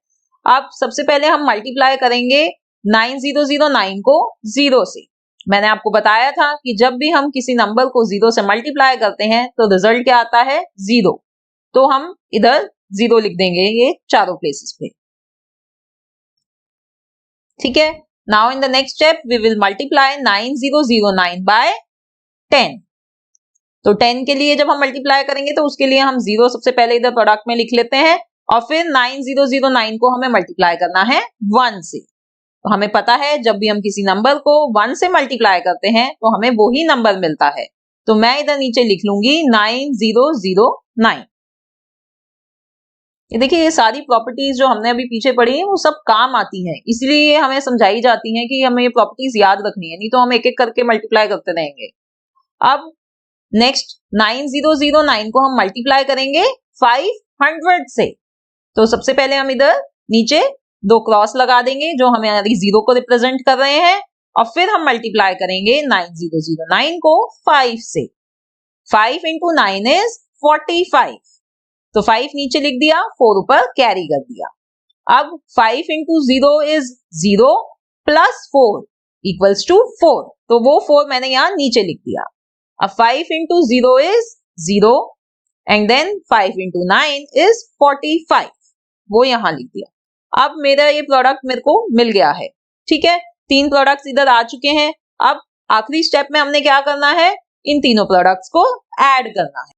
अब सबसे पहले हम मल्टीप्लाई करेंगे 9009 को 0 से। मैंने आपको बताया था कि जब भी हम किसी नंबर को 0 से मल्टीप्लाई करते हैं तो रिजल्ट क्या आता है, 0। तो हम इधर 0 लिख देंगे ये चारों प्लेसेस पे। ठीक है, now in the next step we will multiply 9009 by 10। तो 10 के लिए जब हम मल्टीप्लाई करेंगे तो उसके लिए हम 0 सबसे पहले इधर प्रोडक्ट में लिख लेते हैं और फिर 9009 को हमें मल्टीप्लाई करना है 1 से। तो हमें पता है जब भी हम किसी नंबर को 1 से मल्टीप्लाई करते हैं तो हमें वही नंबर मिलता है। तो मैं इधर नीचे लिख लूंगी 9009। ये देखिए ये सारी प्रॉपर्टीज जो हमने अभी पीछे पढ़ी है वो सब काम आती हैं, इसलिए हमें समझाई जाती हैं कि हमें ये प्रॉपर्टीज याद रखनी है, नहीं तो हम एक एक करके मल्टीप्लाई करते रहेंगे। अब नेक्स्ट 9009 को हम मल्टीप्लाई करेंगे 500 से। तो सबसे पहले हम इधर नीचे 2 क्रॉस लगा देंगे जो हमारी 0 को रिप्रेजेंट कर रहे हैं और फिर हम मल्टीप्लाई करेंगे 9009 को 5 से। 5 into 9 is 45। तो 5 नीचे लिख दिया, 4 ऊपर कैरी कर दिया। अब 5 into 0 is 0 plus 4 equals to 4। तो वो 4 मैंने यहाँ नीचे लिख दिया। अब 5 into 0 is 0 and then 5 into 9 is 45। वो यहाँ लिख दिया। अब मेरा ये प्रोडक्ट मेरे को मिल गया है। ठीक है, 3 प्रोडक्ट्स इधर आ चुके हैं। अब आखिरी स्टेप में हमने क्या करना है, इन तीनों प्रोडक्ट्स को ऐड करना है।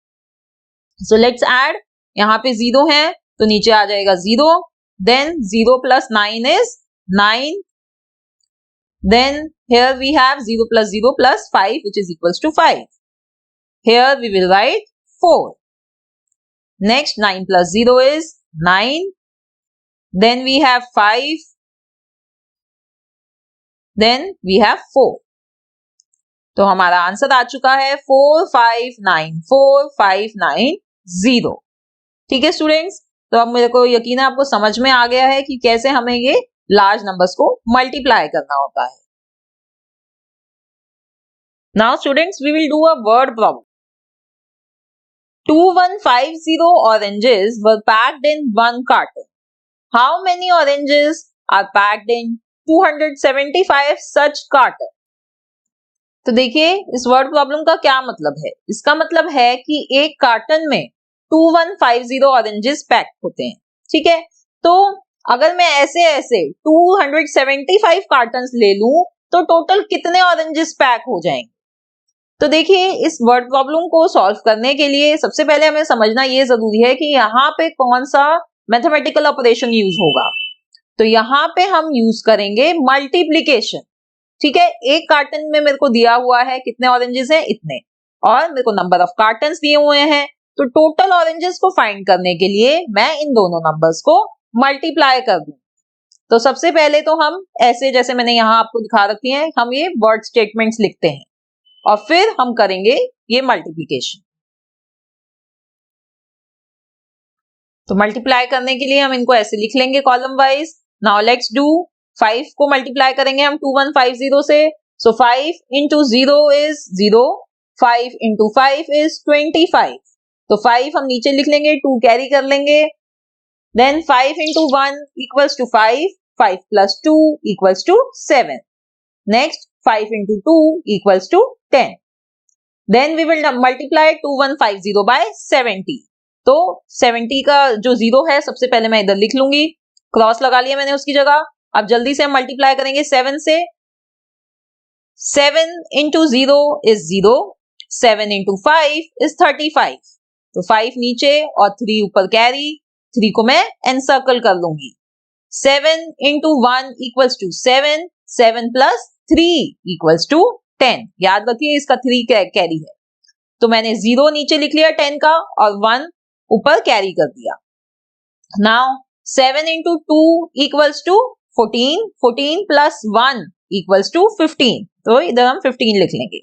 सो लेट्स ऐड, यहाँ पे 0 है तो नीचे आ जाएगा 0, then 0 plus 9 is 9, then here we have 0 plus 5 which is equals to 5. Here we will write 4. Next 9 plus 0 is 9, then we have 5, then we have 4. तो हमारा आंसर आ चुका है 459459 ठीक है स्टूडेंट्स। तो अब मेरे को यकीन है आपको समझ में आ गया है कि कैसे हमें ये लार्ज नंबर्स को मल्टीप्लाई करना होता है। Now students we will do a word problem. 2150 oranges were packed in one carton. How many oranges are packed in 275 such carton? तो देखिए इस वर्ड प्रॉब्लम का क्या मतलब है। इसका मतलब है कि एक कार्टन में 2150 ऑरेंजेस पैक होते हैं, ठीक है। तो अगर मैं ऐसे 275 कार्टन्स ले लूं तो टोटल कितने ऑरेंजेस पैक हो जाएंगे। तो देखिए इस वर्ड प्रॉब्लम को सॉल्व करने के लिए सबसे पहले हमें समझना ये जरूरी है कि यहाँ पे कौन सा मैथमेटिकल ऑपरेशन यूज होगा। तो यहाँ पे हम यूज करेंगे मल्टीप्लीकेशन, ठीक है। एक कार्टन में मेरे को दिया हुआ है कितने ऑरेंजेस हैं, इतने, और मेरे को नंबर ऑफ कार्टन्स दिए हुए हैं। तो टोटल ऑरेंजेस को फाइंड करने के लिए मैं इन दोनों नंबर्स को मल्टीप्लाई कर दूं। तो सबसे पहले तो हम ऐसे, जैसे मैंने यहाँ आपको दिखा रखी है, हम ये वर्ड स्टेटमेंट्स लिखते हैं और फिर हम करेंगे ये मल्टीप्लिकेशन। तो मल्टीप्लाई करने के लिए हम इनको ऐसे लिख लेंगे column wise. Now let's do, 5 को मल्टीप्लाई करेंगे हम 2150 से। सो 5 into 0 is 0, 5 into 5 is 25। तो 5 हम नीचे लिख लेंगे, 2 कैरी कर लेंगे। Then 5 into 1 equals to 5, 5 plus 2 equals to 7। Next 5 into 2 equals to 10। Then we will multiply 2150 by 70। तो 70 का जो 0 है सबसे पहले मैं इधर लिख लूंगी, क्रॉस लगा लिया मैंने उसकी जगह। अब जल्दी से हम मल्टीप्लाई करेंगे 7 से। 7 into 0 is 0, 7 into 5 is 35। तो 5 नीचे और 3 ऊपर कैरी, 3 को मैं एनसर्कल कर लूंगी। 7 into 1 equals to 7, 7 plus 3 equals to 10। याद रखिए इसका 3 कैरी है। तो मैंने 0 नीचे लिख लिया 10 का और 1 ऊपर कैरी कर दिया। Now 7 into 2 equals to 14, 14 plus 1 equals to 15। तो इधर हम 15 लिख लेंगे।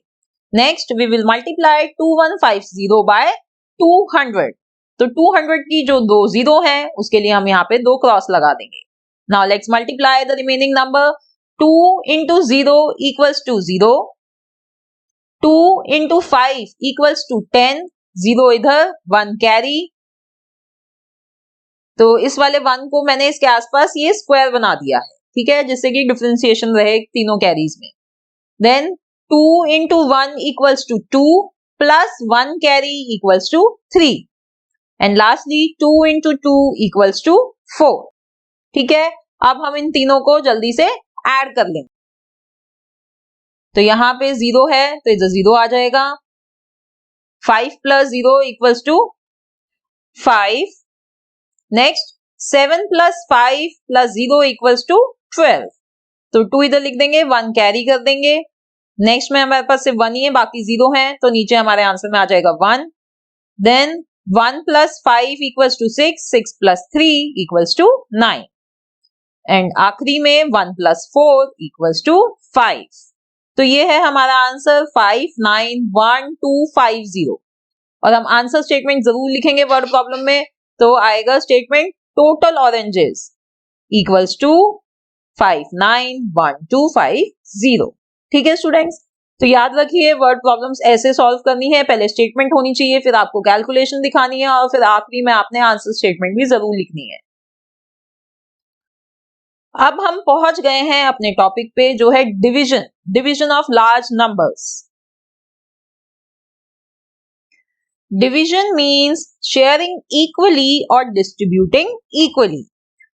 Next we will multiply 2150 by 200। तो 200 की जो 2 0 है उसके लिए हम यहाँ पे 2 क्रॉस लगा देंगे। Now let's multiply the remaining number. 2 into 0 equals to 0, 2 into 5 equals to 10, 0 इधर, 1 कैरी। तो इस वाले 1 को मैंने इसके आसपास ये स्क्वायर बना दिया है, ठीक है, जिससे कि डिफरेंशिएशन रहे तीनों कैरीज में। Then 2 into 1 equals to 2 plus 1 carry equals to 3 and lastly 2 into 2 equals to 4। ठीक है, अब हम इन तीनों को जल्दी से ऐड कर लेंगे। तो यहाँ पे 0 है तो इधर 0 आ जाएगा। 5 plus 0 equals to 5। Next 7 plus 5 plus 0 equals to 12। तो 2 इधर लिख देंगे, 1 कैरी कर देंगे। नेक्स्ट में हमारे पास सिर्फ 1 ही है, बाकी 0 है, तो नीचे हमारे आंसर में आ जाएगा 1। देन 1 plus 5 equals to 6, 6 plus 3 equals to 9 and आखिरी में 1 plus 4 equals to 5। तो ये है हमारा आंसर 591250। और हम आंसर स्टेटमेंट जरूर लिखेंगे वर्ड प्रॉब्लम में। तो आएगा statement total oranges equals to 591250। ठीक है स्टूडेंट्स, तो याद रखिए वर्ड प्रॉब्लम्स ऐसे सॉल्व करनी है, पहले स्टेटमेंट होनी चाहिए, फिर आपको कैलकुलेशन दिखानी है और फिर आखिरी में आपने आंसर स्टेटमेंट भी जरूर लिखनी है। अब हम पहुंच गए हैं अपने टॉपिक पे जो है division of large numbers. Division means sharing equally और डिस्ट्रीब्यूटिंग इक्वली।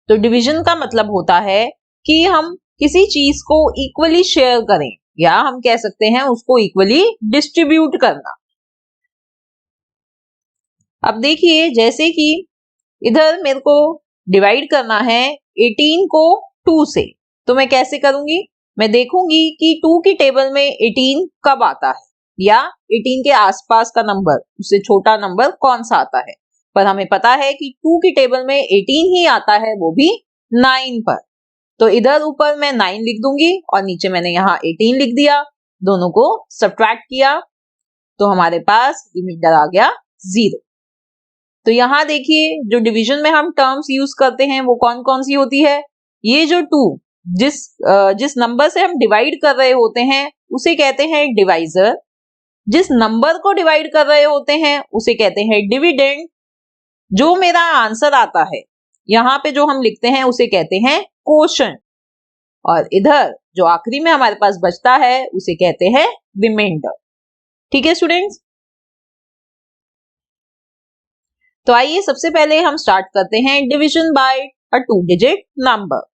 तो डिवीजन का मतलब होता है कि हम किसी चीज को इक्वली शेयर करें, या हम कह सकते हैं उसको इक्वली डिस्ट्रीब्यूट करना। अब देखिए, जैसे कि इधर मेरे को डिवाइड करना है 18 को 2 से, तो मैं कैसे करूंगी? मैं देखूंगी कि 2 की टेबल में 18 कब आता है, या 18 के आसपास का नंबर, उससे छोटा नंबर कौन सा आता है। पर हमें पता है कि 2 की टेबल में 18 ही आता है, वो भी 9 पर। तो इधर ऊपर मैं 9 लिख दूंगी और नीचे मैंने यहाँ 18 लिख दिया, दोनों को सब्ट्रैक्ट किया तो हमारे पास रिमाइंडर आ गया 0। तो यहाँ देखिए, जो डिवीजन में हम टर्म्स यूज करते हैं वो कौन कौन सी होती है। ये जो 2 जिस नंबर से हम डिवाइड कर रहे होते हैं उसे कहते हैं डिवाइजर। जिस नंबर को डिवाइड कर रहे होते हैं उसे कहते हैं डिविडेंड। जो मेरा आंसर आता है यहाँ पे जो हम लिखते हैं उसे कहते हैं क्वोशंट। और इधर जो आखिरी में हमारे पास बचता है उसे कहते हैं रिमाइंडर। ठीक है स्टूडेंट्स, तो आइए सबसे पहले हम स्टार्ट करते हैं डिवीजन बाय अ 2 डिजिट नंबर।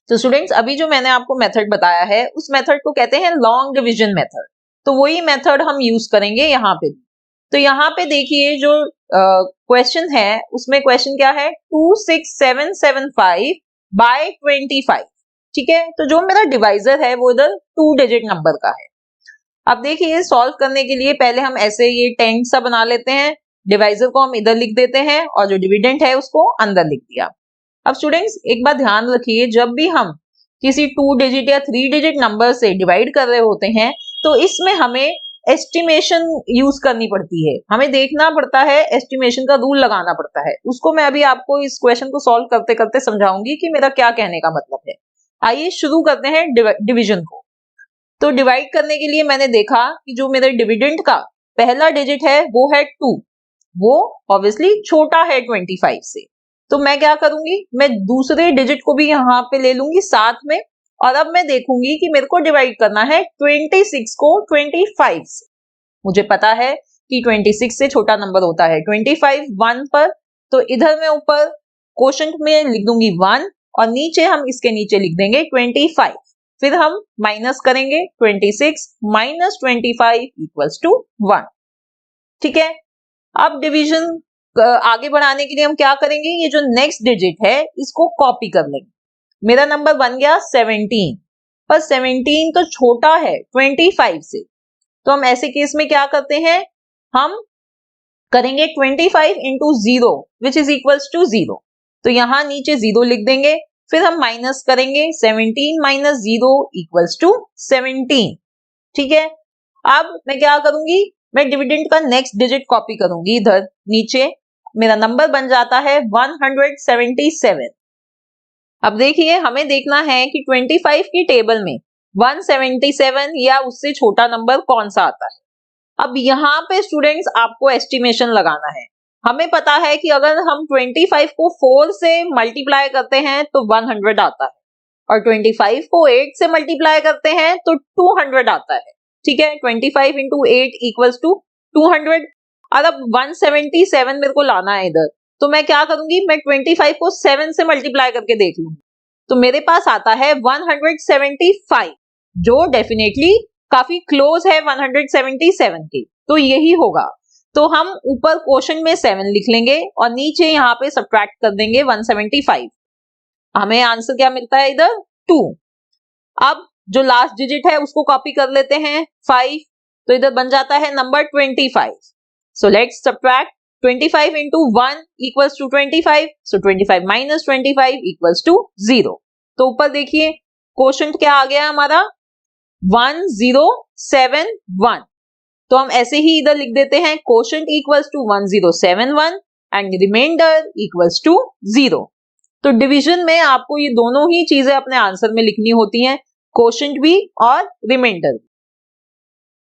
तो स्टूडेंट्स, अभी जो मैंने आपको मेथड बताया है उस मेथड को कहते हैं लॉन्ग डिवीजन मेथड। तो वही मेथड हम यूज करेंगे यहाँ पे। तो यहाँ पे देखिए, जो क्वेश्चन है उसमें क्वेश्चन क्या है, 26775 बाय 25। ठीक है, तो जो मेरा डिवाइजर है वो इधर 2 डिजिट नंबर का है। अब देखिए, सॉल्व करने के लिए पहले हम ऐसे ये टेंट सा बना लेते हैं, डिवाइजर को हम इधर लिख देते हैं और जो डिविडेंड है उसको अंदर लिख दिया। अब स्टूडेंट्स एक बात ध्यान रखिए, जब भी हम किसी 2 डिजिट या 3 डिजिट नंबर से डिवाइड कर रहे होते हैं तो इसमें हमें एस्टिमेशन यूज करनी पड़ती है। हमें देखना पड़ता है, एस्टिमेशन का रूल लगाना पड़ता है। उसको मैं अभी आपको इस क्वेश्चन को सॉल्व करते करते समझाऊंगी कि मेरा क्या कहने का मतलब है। आइए शुरू करते हैं डिविजन को। तो डिवाइड करने के लिए मैंने देखा कि जो मेरे डिविडेंड का पहला डिजिट है वो है 2, वो ऑब्वियसली छोटा है 25 से। तो मैं क्या करूंगी, मैं दूसरे डिजिट को भी यहाँ पे ले लूंगी साथ में, और अब मैं देखूंगी कि मेरे को डिवाइड करना है 26 को 25 से। मुझे पता है कि 26 से छोटा नंबर होता है 25 1 पर, तो इधर मैं ऊपर क्वोशंट में लिख दूंगी 1 और नीचे हम इसके नीचे लिख देंगे 25। फिर हम माइनस करेंगे 26 माइनस 25 इक्वल्स टू 1। ठीक है, अब डिवीजन आगे बढ़ाने के लिए हम क्या करेंगे, ये जो नेक्स्ट डिजिट है इसको कॉपी कर लेंगे। मेरा नंबर बन गया 17, पर 17 तो छोटा है 25 से, तो हम ऐसे केस में क्या करते हैं, हम करेंगे 25 into 0 which is equals to 0। तो यहां नीचे 0 लिख देंगे, फिर हम माइनस करेंगे 17 माइनस 0 इक्वल्स टू 17। ठीक है, अब मैं क्या करूंगी, मैं डिविडेंड का नेक्स्ट डिजिट कॉपी करूंगी इधर नीचे। मेरा नंबर बन जाता है 177। अब देखिए, हमें देखना है कि 25 की टेबल में 177 या उससे छोटा नंबर कौन सा आता है। अब यहाँ पे स्टूडेंट्स आपको एस्टिमेशन लगाना है। हमें पता है कि अगर हम 25 को 4 से मल्टीप्लाई करते हैं तो 100 आता है, और 25 को 8 से मल्टीप्लाई करते हैं तो 200 आता है। ठीक है, 25 इंटू 8 इक्वल्स टू 200। और अब 177 मेरे को लाना है इधर, तो मैं क्या करूंगी, मैं 25 को 7 से मल्टीप्लाई करके देख लूंगी, तो मेरे पास आता है 175, जो डेफिनेटली काफी क्लोज है 177 के, तो यही होगा। तो हम ऊपर क्वोशंट में 7 लिख लेंगे और नीचे यहाँ पे सब्ट्रैक्ट कर देंगे 175। हमें आंसर क्या मिलता है इधर 2। अब जो लास्ट डिजिट है उसको कॉपी कर लेते हैं 5, तो इधर बन जाता है number 25। So let's subtract 25 into 1 equals to 25, so 25 minus 25 equals to 0। तो ऊपर देखिए क्वोशंट क्या आ गया हमारा 1071। तो हम ऐसे ही इधर लिख देते हैं quotient equals to 1071 and remainder equals to 0। तो डिवीजन में आपको ये दोनों ही चीजें अपने आंसर में लिखनी होती हैं, क्वोशंट भी और रिमाइंडर भी।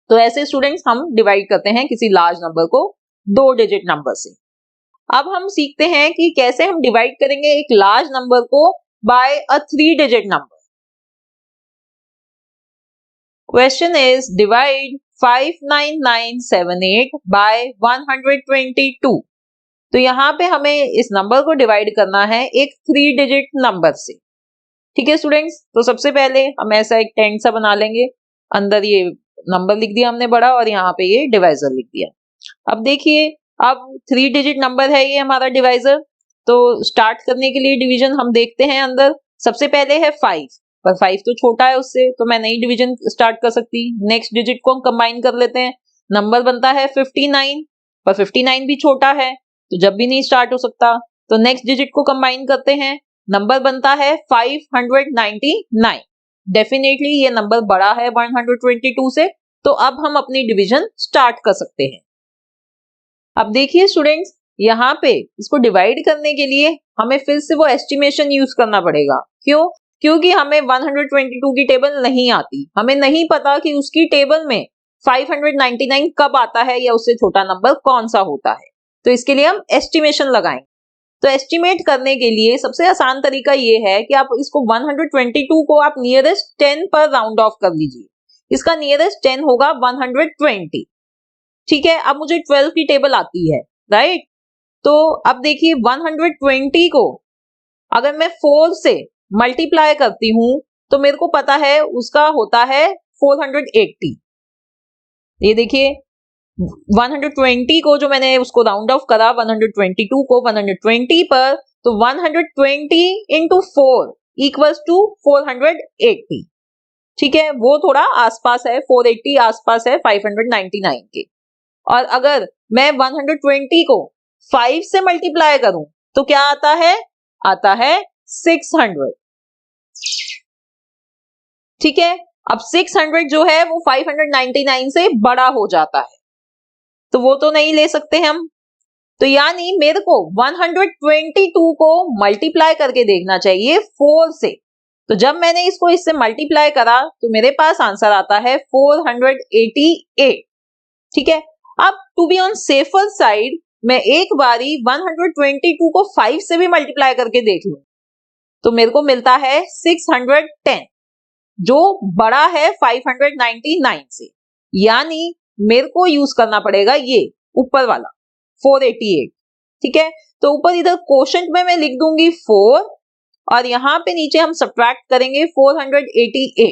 तो ऐसे स्टूडेंट्स हम डिवाइड करते हैं किसी लार्ज नंबर को 2 डिजिट नंबर से। अब हम सीखते हैं कि कैसे हम डिवाइड करेंगे एक लार्ज नंबर को by a 3 digit number. Question is divide 59978 by 122। तो यहाँ पे हमें इस नंबर को डिवाइड करना है एक 3 डिजिट नंबर से। ठीक है स्टूडेंट्स, तो सबसे पहले हम ऐसा एक टेंट सा बना लेंगे, अंदर ये नंबर लिख दिया हमने बड़ा और यहाँ पे ये डिवाइजर लिख दिया। अब देखिए, अब 3 डिजिट नंबर है ये हमारा डिवाइजर, तो स्टार्ट करने के लिए डिवीजन हम देखते हैं अंदर। सबसे पहले है 5, पर 5 तो छोटा है उससे, तो मैं नहीं डिवीजन स्टार्ट कर सकती। नेक्स्ट डिजिट को हम कंबाइन कर लेते हैं, नंबर बनता है 59, पर 59 भी छोटा है, तो जब भी नहीं स्टार्ट हो सकता। तो नेक्स्ट डिजिट को कंबाइन करते हैं, नंबर बनता है 599। डेफिनेटली ये नंबर बड़ा है 122 से, तो अब हम अपनी डिवीजन स्टार्ट कर सकते हैं। अब देखिए स्टूडेंट्स, यहाँ पे इसको डिवाइड करने के लिए हमें फिर से वो एस्टिमेशन यूज करना पड़ेगा। क्यों? क्योंकि हमें 122 की टेबल नहीं आती, हमें नहीं पता कि उसकी टेबल में 599 कब आता है या उससे छोटा नंबर कौन सा होता है। तो इसके लिए हम एस्टिमेशन लगाएंगे। तो एस्टिमेट करने के लिए सबसे आसान तरीका ये है कि आप इसको 122 को आप नियरेस्ट 10 पर राउंड ऑफ कर लीजिए। इसका नियरेस्ट 10 होगा 120। ठीक है, अब मुझे 12 की टेबल आती है, राइट? तो अब देखिए 120 को अगर मैं 4 से मल्टीप्लाई करती हूं तो मेरे को पता है उसका होता है 480। ये देखिए 120 को जो मैंने उसको राउंड ऑफ करा 122 को 120 पर, तो 120 इंटू 4 इक्वल्स टू 480। ठीक है, वो थोड़ा आसपास है, 480 आसपास है 599 के। और अगर मैं 120 को 5 से मल्टीप्लाई करूं तो क्या आता है? आता है 600। ठीक है, अब 600 जो है वो 599 से बड़ा हो जाता है, तो वो तो नहीं ले सकते हम। तो यानी मेरे को 122 को मल्टीप्लाई करके देखना चाहिए 4 से। तो जब मैंने इसको इससे मल्टीप्लाई करा तो मेरे पास आंसर आता है 488। ठीक है, अब to be on safer side मैं एक बारी 122 को 5 से भी मल्टीप्लाई करके देख लूं तो मेरे को मिलता है 610, जो बड़ा है 599 से। यानी मेरे को यूज करना पड़ेगा ये ऊपर वाला 488। ठीक है, तो ऊपर इधर क्वोशंट में मैं लिख दूंगी 4 और यहाँ पे नीचे हम सब्ट्रैक्ट करेंगे 488।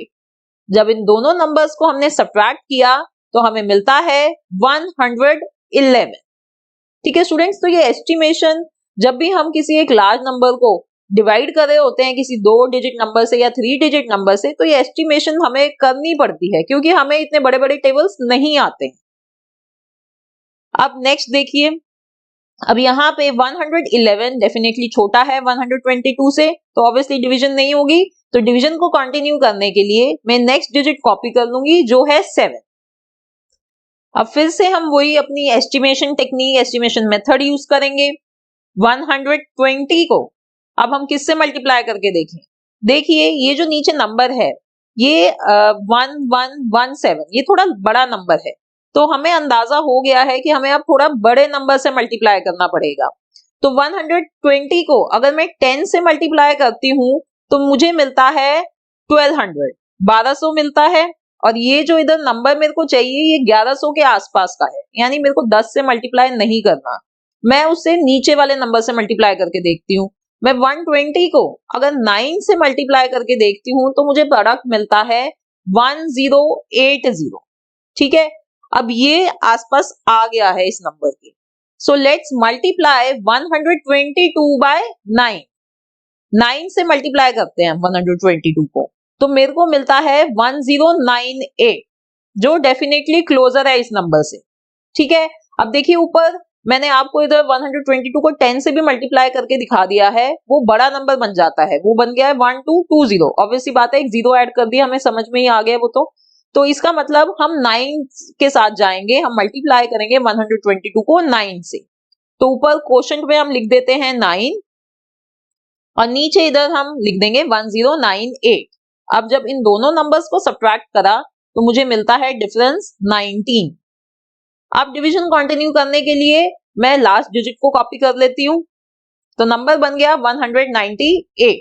जब इन दोनों नंबर्स को हमने सब्ट्रैक्ट किया तो हमें मिलता है 111। ठीक है स्टूडेंट्स, तो ये एस्टिमेशन जब भी हम किसी एक लार्ज नंबर को डिवाइड कर रहे होते हैं किसी 2 डिजिट नंबर से या 3 डिजिट नंबर से, तो ये एस्टिमेशन हमें करनी पड़ती है क्योंकि हमें इतने बड़े बड़े टेबल्स नहीं आते हैं। अब नेक्स्ट देखिए, अब यहाँ पे 111 डेफिनेटली छोटा है 122 से, तो ऑब्वियसली डिवीजन नहीं होगी। तो डिवीजन को कंटिन्यू करने के लिए मैं नेक्स्ट डिजिट कॉपी कर लूंगी जो है 7। अब फिर से हम वही अपनी estimation technique, estimation method use करेंगे। 120 को अब हम किससे मल्टीप्लाई करके देखें? देखिए ये जो नीचे नंबर है ये 1117, ये थोड़ा बड़ा नंबर है, तो हमें अंदाजा हो गया है कि हमें अब थोड़ा बड़े नंबर से मल्टीप्लाई करना पड़ेगा। तो 120 को अगर मैं 10 से मल्टीप्लाई करती हूँ तो मुझे मिलता है 1200 मिलता है। और ये जो इधर नंबर मेरे को चाहिए ये 1100 के आसपास का है, यानी मेरे को 10 से मल्टीप्लाई नहीं करना, मैं उससे नीचे वाले नंबर से मल्टीप्लाई करके देखती हूँ। मैं 120 को अगर 9 से मल्टीप्लाई करके देखती हूँ तो मुझे प्रोडक्ट मिलता है 1080। ठीक है, अब ये आसपास आ गया है इस नंबर के। So let's multiply 122 bye 9। 9 से मल्टीप्लाई करते हैं 122 को, तो मेरे को मिलता है 1098, जो डेफिनेटली क्लोजर है इस नंबर से। ठीक है, अब देखिए ऊपर मैंने आपको इधर 122 को 10 से भी मल्टीप्लाई करके दिखा दिया है, वो बड़ा नंबर बन जाता है, वो बन गया है 1220। ऑब्वियसली बात है, एक जीरो ऐड कर दिया, हमें समझ में ही आ गया वो। तो इसका मतलब हम 9 के साथ जाएंगे, हम मल्टीप्लाई करेंगे 122 को 9 से। तो ऊपर क्वोशंट में हम लिख देते हैं 9 और नीचे इधर हम लिख देंगे 1098। अब जब इन दोनों नंबर्स को सब्ट्रैक्ट करा तो मुझे मिलता है डिफरेंस 19। अब डिवीजन कंटिन्यू करने के लिए मैं लास्ट डिजिट को कॉपी कर लेती हूँ, तो नंबर बन गया 198।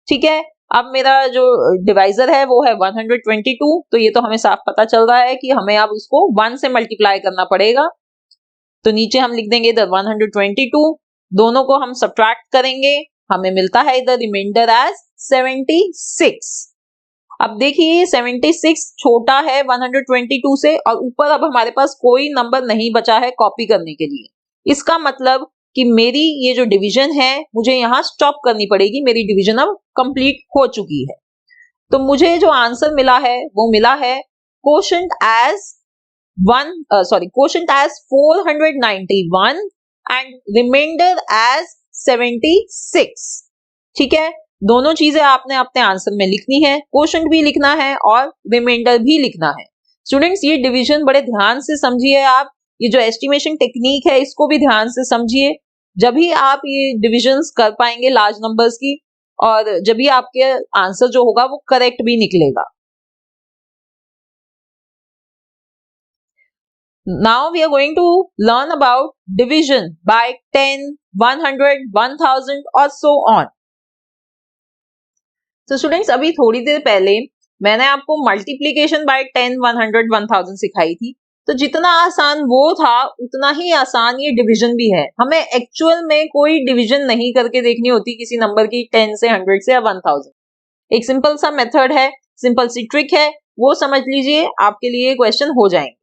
ठीक है, अब मेरा जो डिवाइजर है वो है 122, तो ये तो हमें साफ पता चल रहा है कि हमें अब उसको 1 से मल्टीप्लाई करना पड़ेगा। तो नीचे हम लिख देंगे इधर 122, दोनों को हम सब्ट्रैक्ट करेंगे, हमें मिलता है इधर रिमाइंडर एज 76। अब देखिए 76 छोटा है 122 से, और ऊपर अब हमारे पास कोई नंबर नहीं बचा है कॉपी करने के लिए। इसका मतलब कि मेरी ये जो डिवीजन है मुझे यहाँ स्टॉप करनी पड़ेगी, मेरी डिवीजन अब कंप्लीट हो चुकी है। तो मुझे जो आंसर मिला है वो मिला है quotient as 491 and remainder as 76। ठीक है, दोनों चीजें आपने अपने आंसर में लिखनी है, क्वोशंट भी लिखना है और रिमाइंडर भी लिखना है। स्टूडेंट्स ये डिवीजन बड़े ध्यान से समझिए आप, ये जो एस्टिमेशन टेक्निक है इसको भी ध्यान से समझिए, जब भी आप ये डिविजन्स कर पाएंगे लार्ज नंबर्स की, और जब भी आपके आंसर जो होगा वो करेक्ट भी निकलेगा। Now we are going to learn about division by 10, 100, 1000 और so on। तो स्टूडेंट्स अभी थोड़ी देर पहले मैंने आपको मल्टीप्लीकेशन बाय 10, 100, 1000 सिखाई थी, तो जितना आसान वो था उतना ही आसान ये डिवीजन भी है। हमें एक्चुअल में कोई डिवीजन नहीं करके देखनी होती किसी नंबर की 10 से, 100 से या 1000। एक सिंपल सा मेथड है, सिंपल सी ट्रिक है, वो समझ लीजिए, आपके लिए क्वेश्चन हो जाएंगे।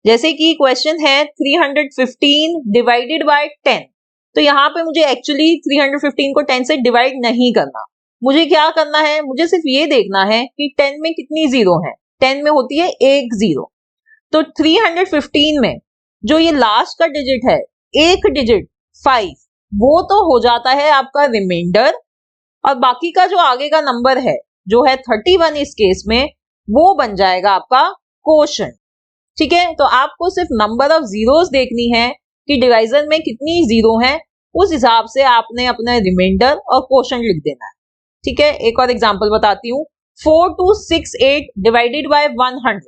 जैसे कि क्वेश्चन है 315 डिवाइडेड बाय 10, तो यहाँ पे मुझे एक्चुअली 315 को 10 से डिवाइड नहीं करना, मुझे क्या करना है, मुझे सिर्फ ये देखना है कि 10 में कितनी जीरो है। 10 में होती है एक जीरो, तो 315 में जो ये लास्ट का डिजिट है, एक डिजिट 5, वो तो हो जाता है आपका रिमाइंडर, और बाकी का जो आगे का नंबर है जो है 31 इस केस में, वो बन जाएगा आपका क्वोशंट। ठीक है, तो आपको सिर्फ नंबर ऑफ जीरोस देखनी है कि डिवाइजन में कितनी जीरो हैं, उस हिसाब से आपने अपना रिमाइंडर और क्वोशंट लिख देना है। ठीक है, एक और एग्जांपल बताती हूँ, 4268 डिवाइडेड बाय 100।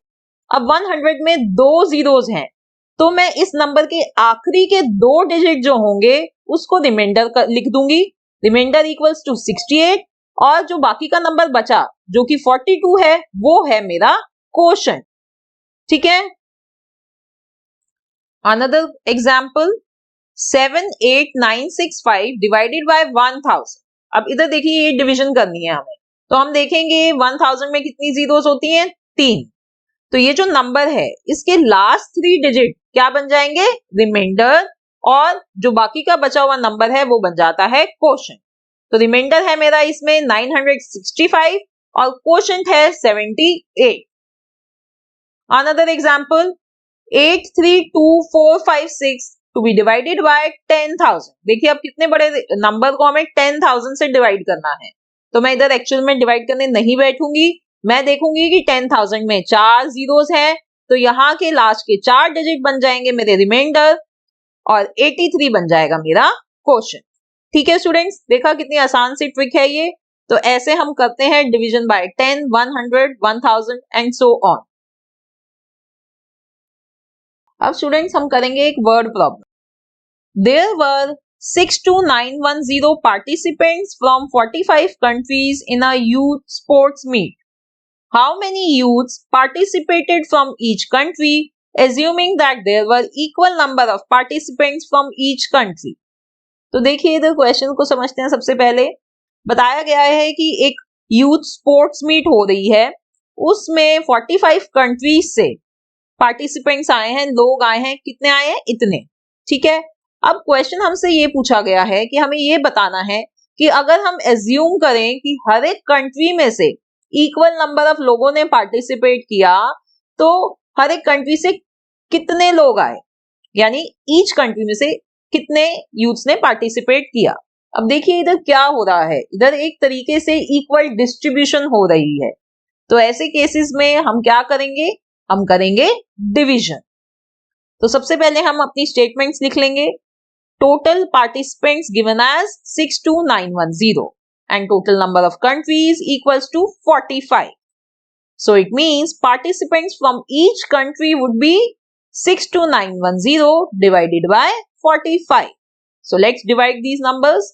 अब 100 में दो जीरोस हैं, तो मैं इस नंबर के आखिरी के दो डिजिट जो होंगे उसको रिमाइंडर लिख दूंगी, रिमाइंडर इक्वल्स टू 68, और जो बाकी का नंबर बचा जो कि 42 है वो है मेरा क्वोशंट। ठीक है, अनदर एग्जाम्पल 78965 डिवाइडेड बाय 1000। अब इधर देखिए ये डिवीजन करनी है हमें, तो हम देखेंगे 1000 में कितनी जीरोस होती हैं, 3। तो ये जो नंबर है इसके लास्ट 3 डिजिट क्या बन जाएंगे, रिमाइंडर, और जो बाकी का बचा हुआ नंबर है वो बन जाता है क्वोशंट। तो रिमाइंडर है मेरा इसमें 965 और क्वोशंट है 78। Another example 832456 to be divided by 10,000। देखिए अब कितने बड़े नंबर को हमें 10,000 से डिवाइड करना है, तो मैं इधर एक्चुअल में डिवाइड करने नहीं बैठूंगी, मैं देखूंगी कि 10,000 में 4 जीरोस हैं, तो यहाँ के लास्ट के 4 डिजिट बन जाएंगे मेरे रिमाइंडर, और 83 बन जाएगा मेरा क्वोशंट। ठीक है स्टूडेंट्स, देखा कितनी आसान सी ट्रिक है ये। तो ऐसे हम करते हैं division bye 10, 100, 1000 and so on. अब स्टूडेंट्स हम करेंगे एक word problem. There were 62910 participants from 45 countries in a youth sports meet. How many youths participated from each country, assuming that there were equal number of participants from each country? तो देखिए इधर question को समझते हैं। सबसे पहले बताया गया है कि एक यूथ स्पोर्ट्स मीट हो रही है, उसमें 45 कंट्रीज से पार्टिसिपेंट्स आए हैं, लोग आए हैं, कितने आए हैं, इतने। ठीक है, अब क्वेश्चन हमसे ये पूछा गया है कि हमें ये बताना है कि अगर हम एज्यूम करें कि हर एक कंट्री में से इक्वल नंबर ऑफ लोगों ने पार्टिसिपेट किया, तो हर एक कंट्री से कितने लोग आए, यानी ईच कंट्री में से कितने यूथ्स ने पार्टिसिपेट किया। अब देखिए इधर क्या हो रहा है, इधर एक तरीके से इक्वल डिस्ट्रीब्यूशन हो रही है, तो ऐसे केसेस में हम क्या करेंगे, हम करेंगे डिवीजन। तो सबसे पहले हम अपनी स्टेटमेंट्स लिख लेंगे। Total participants given as 62910 and total number of countries equals to 45। So it means participants from each country would be 62910 divided by 45। So let's divide these numbers.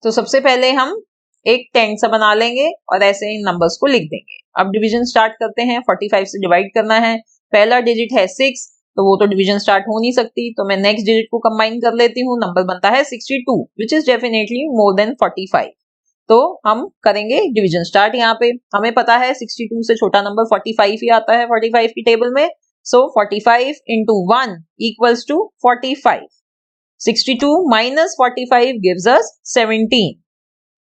तो सबसे पहले हम एक टेंट सा बना लेंगे और ऐसे इन नंबर्स को लिख देंगे। अब डिवीजन स्टार्ट करते हैं। 45 से डिवाइड करना है, पहला डिजिट है 6, तो वो तो डिवीजन स्टार्ट हो नहीं सकती, तो मैं नेक्स्ट डिजिट को कंबाइन कर लेती हूँ, नंबर बनता है 62 which is definitely more than 45। तो हम करेंगे डिवीजन स्टार्ट। यहाँ पे हमें पता है 62 से छोटा नंबर 45 ही आता है 45 की टेबल में। So 45 into 1 equals to 45। 62 minus 45 gives us 17।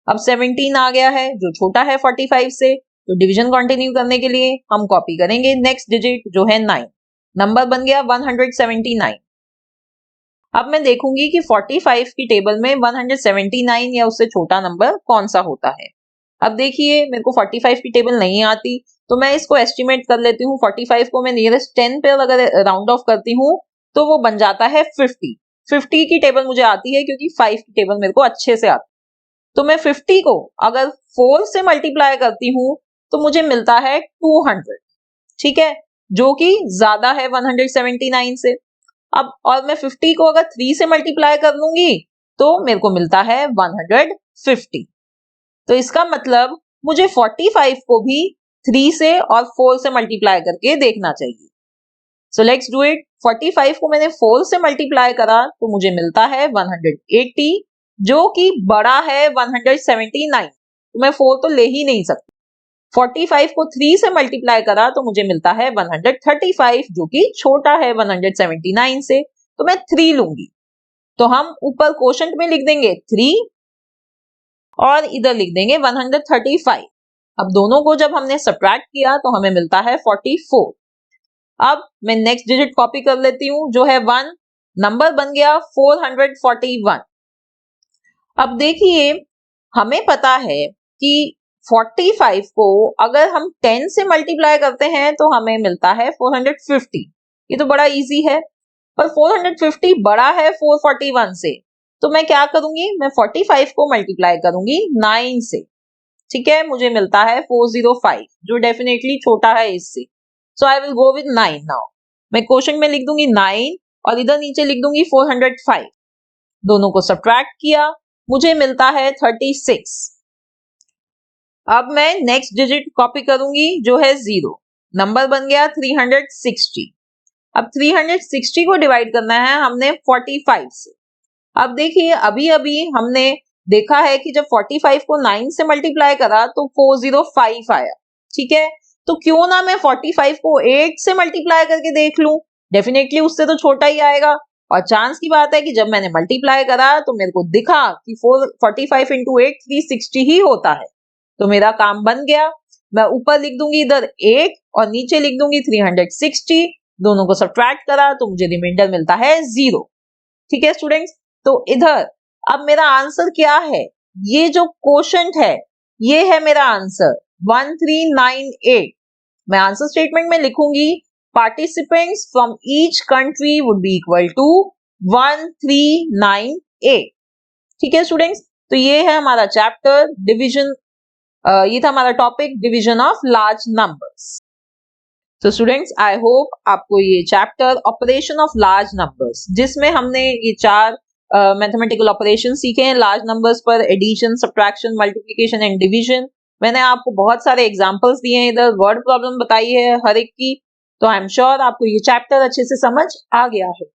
अब 17 आ गया है जो छोटा है 45 से, तो डिवीजन कंटिन्यू करने के लिए हम कॉपी करेंगे नेक्स्ट डिजिट जो है 9। नंबर बन गया 179। अब मैं देखूंगी कि 45 की टेबल में 179 या उससे छोटा नंबर कौन सा होता है। अब देखिए मेरे को 45 की टेबल नहीं आती, तो मैं इसको एस्टिमेट कर लेती हूँ। 45 को मैं नियरेस्ट 10 पे अगर राउंड ऑफ करती हूँ तो वो बन जाता है 50। 50 की टेबल मुझे आती है क्योंकि 5 की टेबल मेरे को अच्छे से आती है। तो मैं 50 को अगर 4 से मल्टीप्लाई करती हूँ तो मुझे मिलता है 200, ठीक है, जो कि ज्यादा है 179 से। अब और मैं 50 को अगर 3 से मल्टीप्लाई कर लूंगी तो मेरे को मिलता है 150। तो इसका मतलब मुझे 45 को भी 3 से और 4 से मल्टीप्लाई करके देखना चाहिए। So let's do it. 45 को मैंने 4 से मल्टीप्लाई करा तो मुझे मिलता है 180, जो कि बड़ा है 179। तो मैं 4 तो ले ही नहीं सकती। 45 को 3 से मल्टीप्लाई करा तो मुझे मिलता है 135, जो कि छोटा है 179 से, तो मैं 3 लूंगी। तो हम ऊपर क्वोशंट में लिख देंगे 3 और इधर लिख देंगे 135। अब दोनों को जब हमने सब्ट्रैक्ट किया तो हमें मिलता है 44। अब मैं नेक्स्ट डिजिट कॉपी कर लेती हूँ जो है 1। नंबर बन गया 441। अब देखिए हमें पता है कि 45 को अगर हम 10 से मल्टीप्लाई करते हैं तो हमें मिलता है 450। ये तो बड़ा इजी है, पर 450 बड़ा है 441 से, तो मैं क्या करूंगी, मैं 45 को मल्टीप्लाई करूंगी 9 से, ठीक है, मुझे मिलता है 405, जो डेफिनेटली छोटा है इससे। So I will go with 9 now. मैं क्वोशंट में लिख दूंगी 9 और इधर नीचे लिख दूंगी 405। दोनों को सब्ट्रैक्ट किया, मुझे मिलता है 36। अब मैं नेक्स्ट डिजिट कॉपी करूंगी जो है 0। नंबर बन गया 360। अब 360 को डिवाइड करना है हमने 45 से। अब देखिए अभी अभी हमने देखा है कि जब 45 को 9 से मल्टीप्लाई करा तो 405 आया, ठीक है, तो क्यों ना मैं 45 को 8 से मल्टीप्लाई करके देख लूं, डेफिनेटली उससे तो छोटा ही आएगा। और चांस की बात है कि जब मैंने मल्टीप्लाई करा तो मेरे को दिखा कि 45 इंटू 8 360 ही होता है, तो मेरा काम बन गया। मैं ऊपर लिख दूंगी इधर 8 और नीचे लिख दूंगी 360। दोनों को सब्ट्रैक्ट करा तो मुझे रिमाइंडर मिलता है 0, ठीक है स्टूडेंट्स। तो इधर अब मेरा आंसर क्या है, ये जो क्वोशंट है ये है मेरा आंसर 1398। मैं आंसर स्टेटमेंट में लिखूंगी participants from each country would be equal to 1398, ठीक है स्टूडेंट्स। तो ये है हमारा चैप्टर डिवीजन, ये था हमारा topic division of large numbers. तो स्टूडेंट्स आई होप आपको ये chapter operation of large numbers, जिसमें हमने ये 4 मैथमेटिकल ऑपरेशन सीखे हैं लार्ज नंबर्स पर, addition, subtraction, multiplication and division. मैंने आपको बहुत सारे एग्जांपल्स दिए हैं, इधर वर्ड प्रॉब्लम बताई है हर एक की, तो आई एम श्योर आपको ये चैप्टर अच्छे से समझ आ गया है।